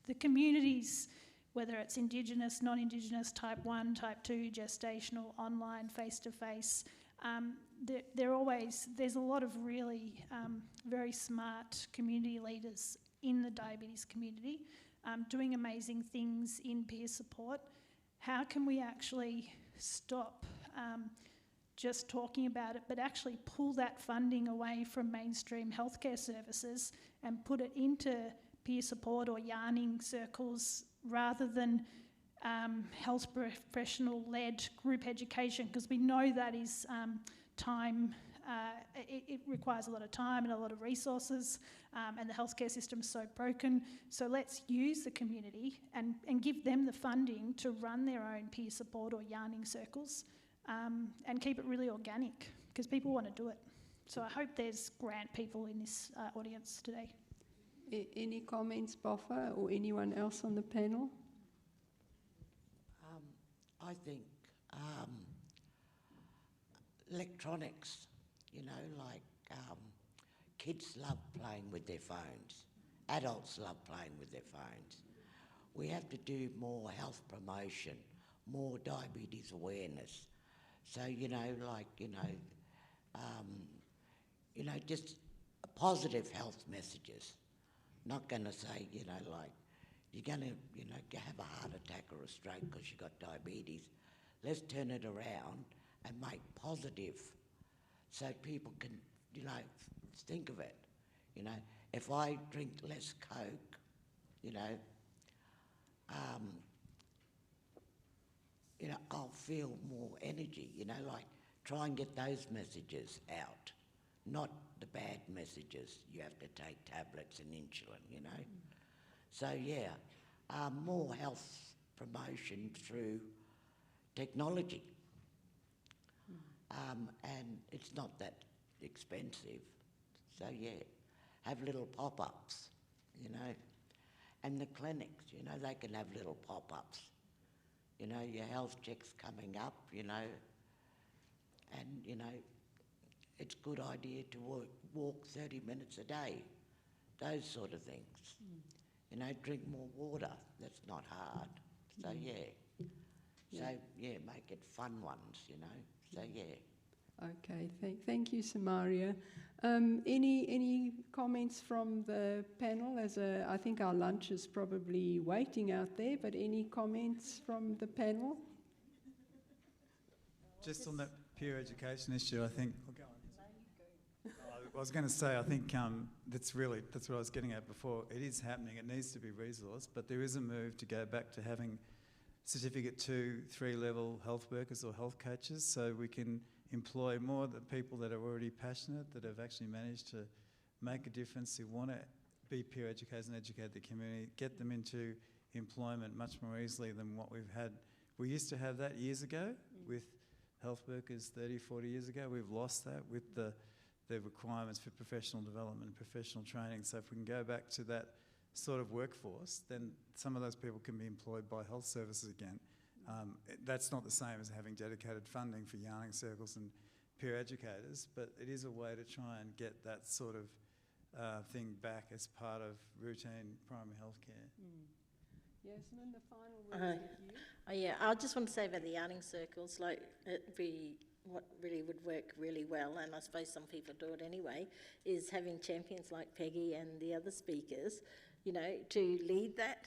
the communities, whether it's Indigenous, non-Indigenous, type 1, type 2, gestational, online, face-to-face, there's a lot of really very smart community leaders in the diabetes community doing amazing things in peer support. How can we actually stop just talking about it, but actually pull that funding away from mainstream healthcare services and put it into peer support or yarning circles rather than health professional-led group education, because we know that is time, it requires a lot of time and a lot of resources, and the healthcare system is so broken. So let's use the community and give them the funding to run their own peer support or yarning circles, and keep it really organic, because people want to do it. So I hope there's grant people in this audience today. Any comments, Boffa, or anyone else on the panel? I think electronics, kids love playing with their phones. Adults love playing with their phones. We have to do more health promotion, more diabetes awareness. So, just positive health messages. Not going to say, you're going to have a heart attack or a stroke because you've got diabetes. Let's turn it around and make positive so people can, think of it. If I drink less Coke, I'll feel more energy, try and get those messages out, not the bad messages. You have to take tablets and insulin, So, more health promotion through technology. And it's not that expensive. So, have little pop-ups, And the clinics, you know, they can have little pop-ups. You know, your health check's coming up, you know, and, you know, it's a good idea to walk 30 minutes a day, those sort of things. You know, drink more water, that's not hard. So, yeah. So, yeah, make it fun ones, you know, so, yeah. Okay, thank you, Sumaria. Any comments from the panel? I think our lunch is probably waiting out there, but any comments from the panel? Just on that peer education issue, I think. I was going to say, I think that's what I was getting at before. It is happening. It needs to be resourced, but there is a move to go back to having Certificate 2, 3-level health workers or health coaches, so we can employ more of the people that are already passionate, that have actually managed to make a difference, who want to be peer educators and educate the community, get them into employment much more easily than what we've had. We used to have that years ago with health workers 30, 40 years ago. We've lost that with the requirements for professional development and professional training. So if we can go back to that sort of workforce, then some of those people can be employed by health services again. That's not the same as having dedicated funding for yarning circles and peer educators, but it is a way to try and get that sort of thing back as part of routine primary health care. Yasmin, the final words with you. Yeah, I just want to say about the yarning circles, like what really would work really well, and I suppose some people do it anyway, is having champions like Peggy and the other speakers, you know, to lead that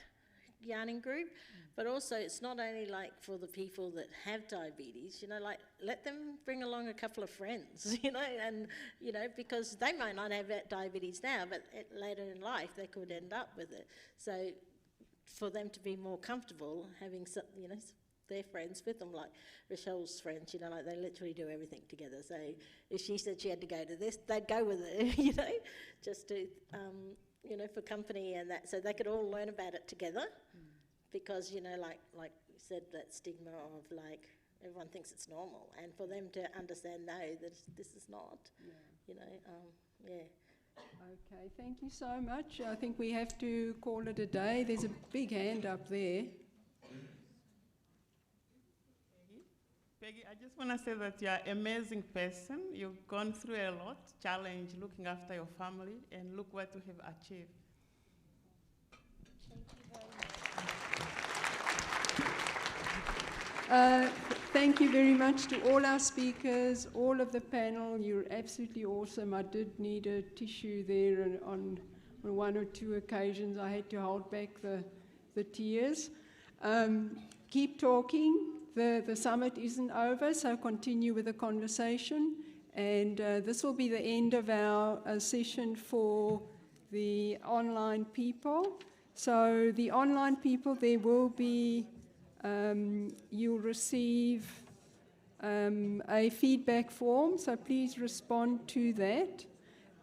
yarning group. But also it's not only like for the people that have diabetes, you know, like let them bring along a couple of friends, you know, and, you know, because they might not have diabetes now, but later in life they could end up with it. So for them to be more comfortable having some, you know, their friends with them, like Rochelle's friends, you know, like they literally do everything together. So if she said she had to go to this, they'd go with her, you know, just to, you know, for company and that, so they could all learn about it together. Because, you know, like you said, that stigma of like everyone thinks it's normal, and for them to understand, no, that this is not, you know, yeah. Okay, thank you so much. I think we have to call it a day. There's a big hand up there. Peggy, I just want to say that you're an amazing person. You've gone through a lot, challenge looking after your family, and look what you have achieved. Thank you very much to all our speakers, all of the panel. You're absolutely awesome. I did need a tissue there, and on one or two occasions I had to hold back the tears. Keep talking. The summit isn't over, so continue with the conversation. And this will be the end of our session for the online people. So the online people, there will be you'll receive a feedback form, so please respond to that,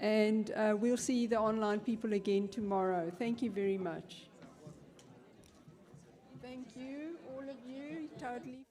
and we'll see the online people again tomorrow. Thank you very much. Thank you, all of you, totally.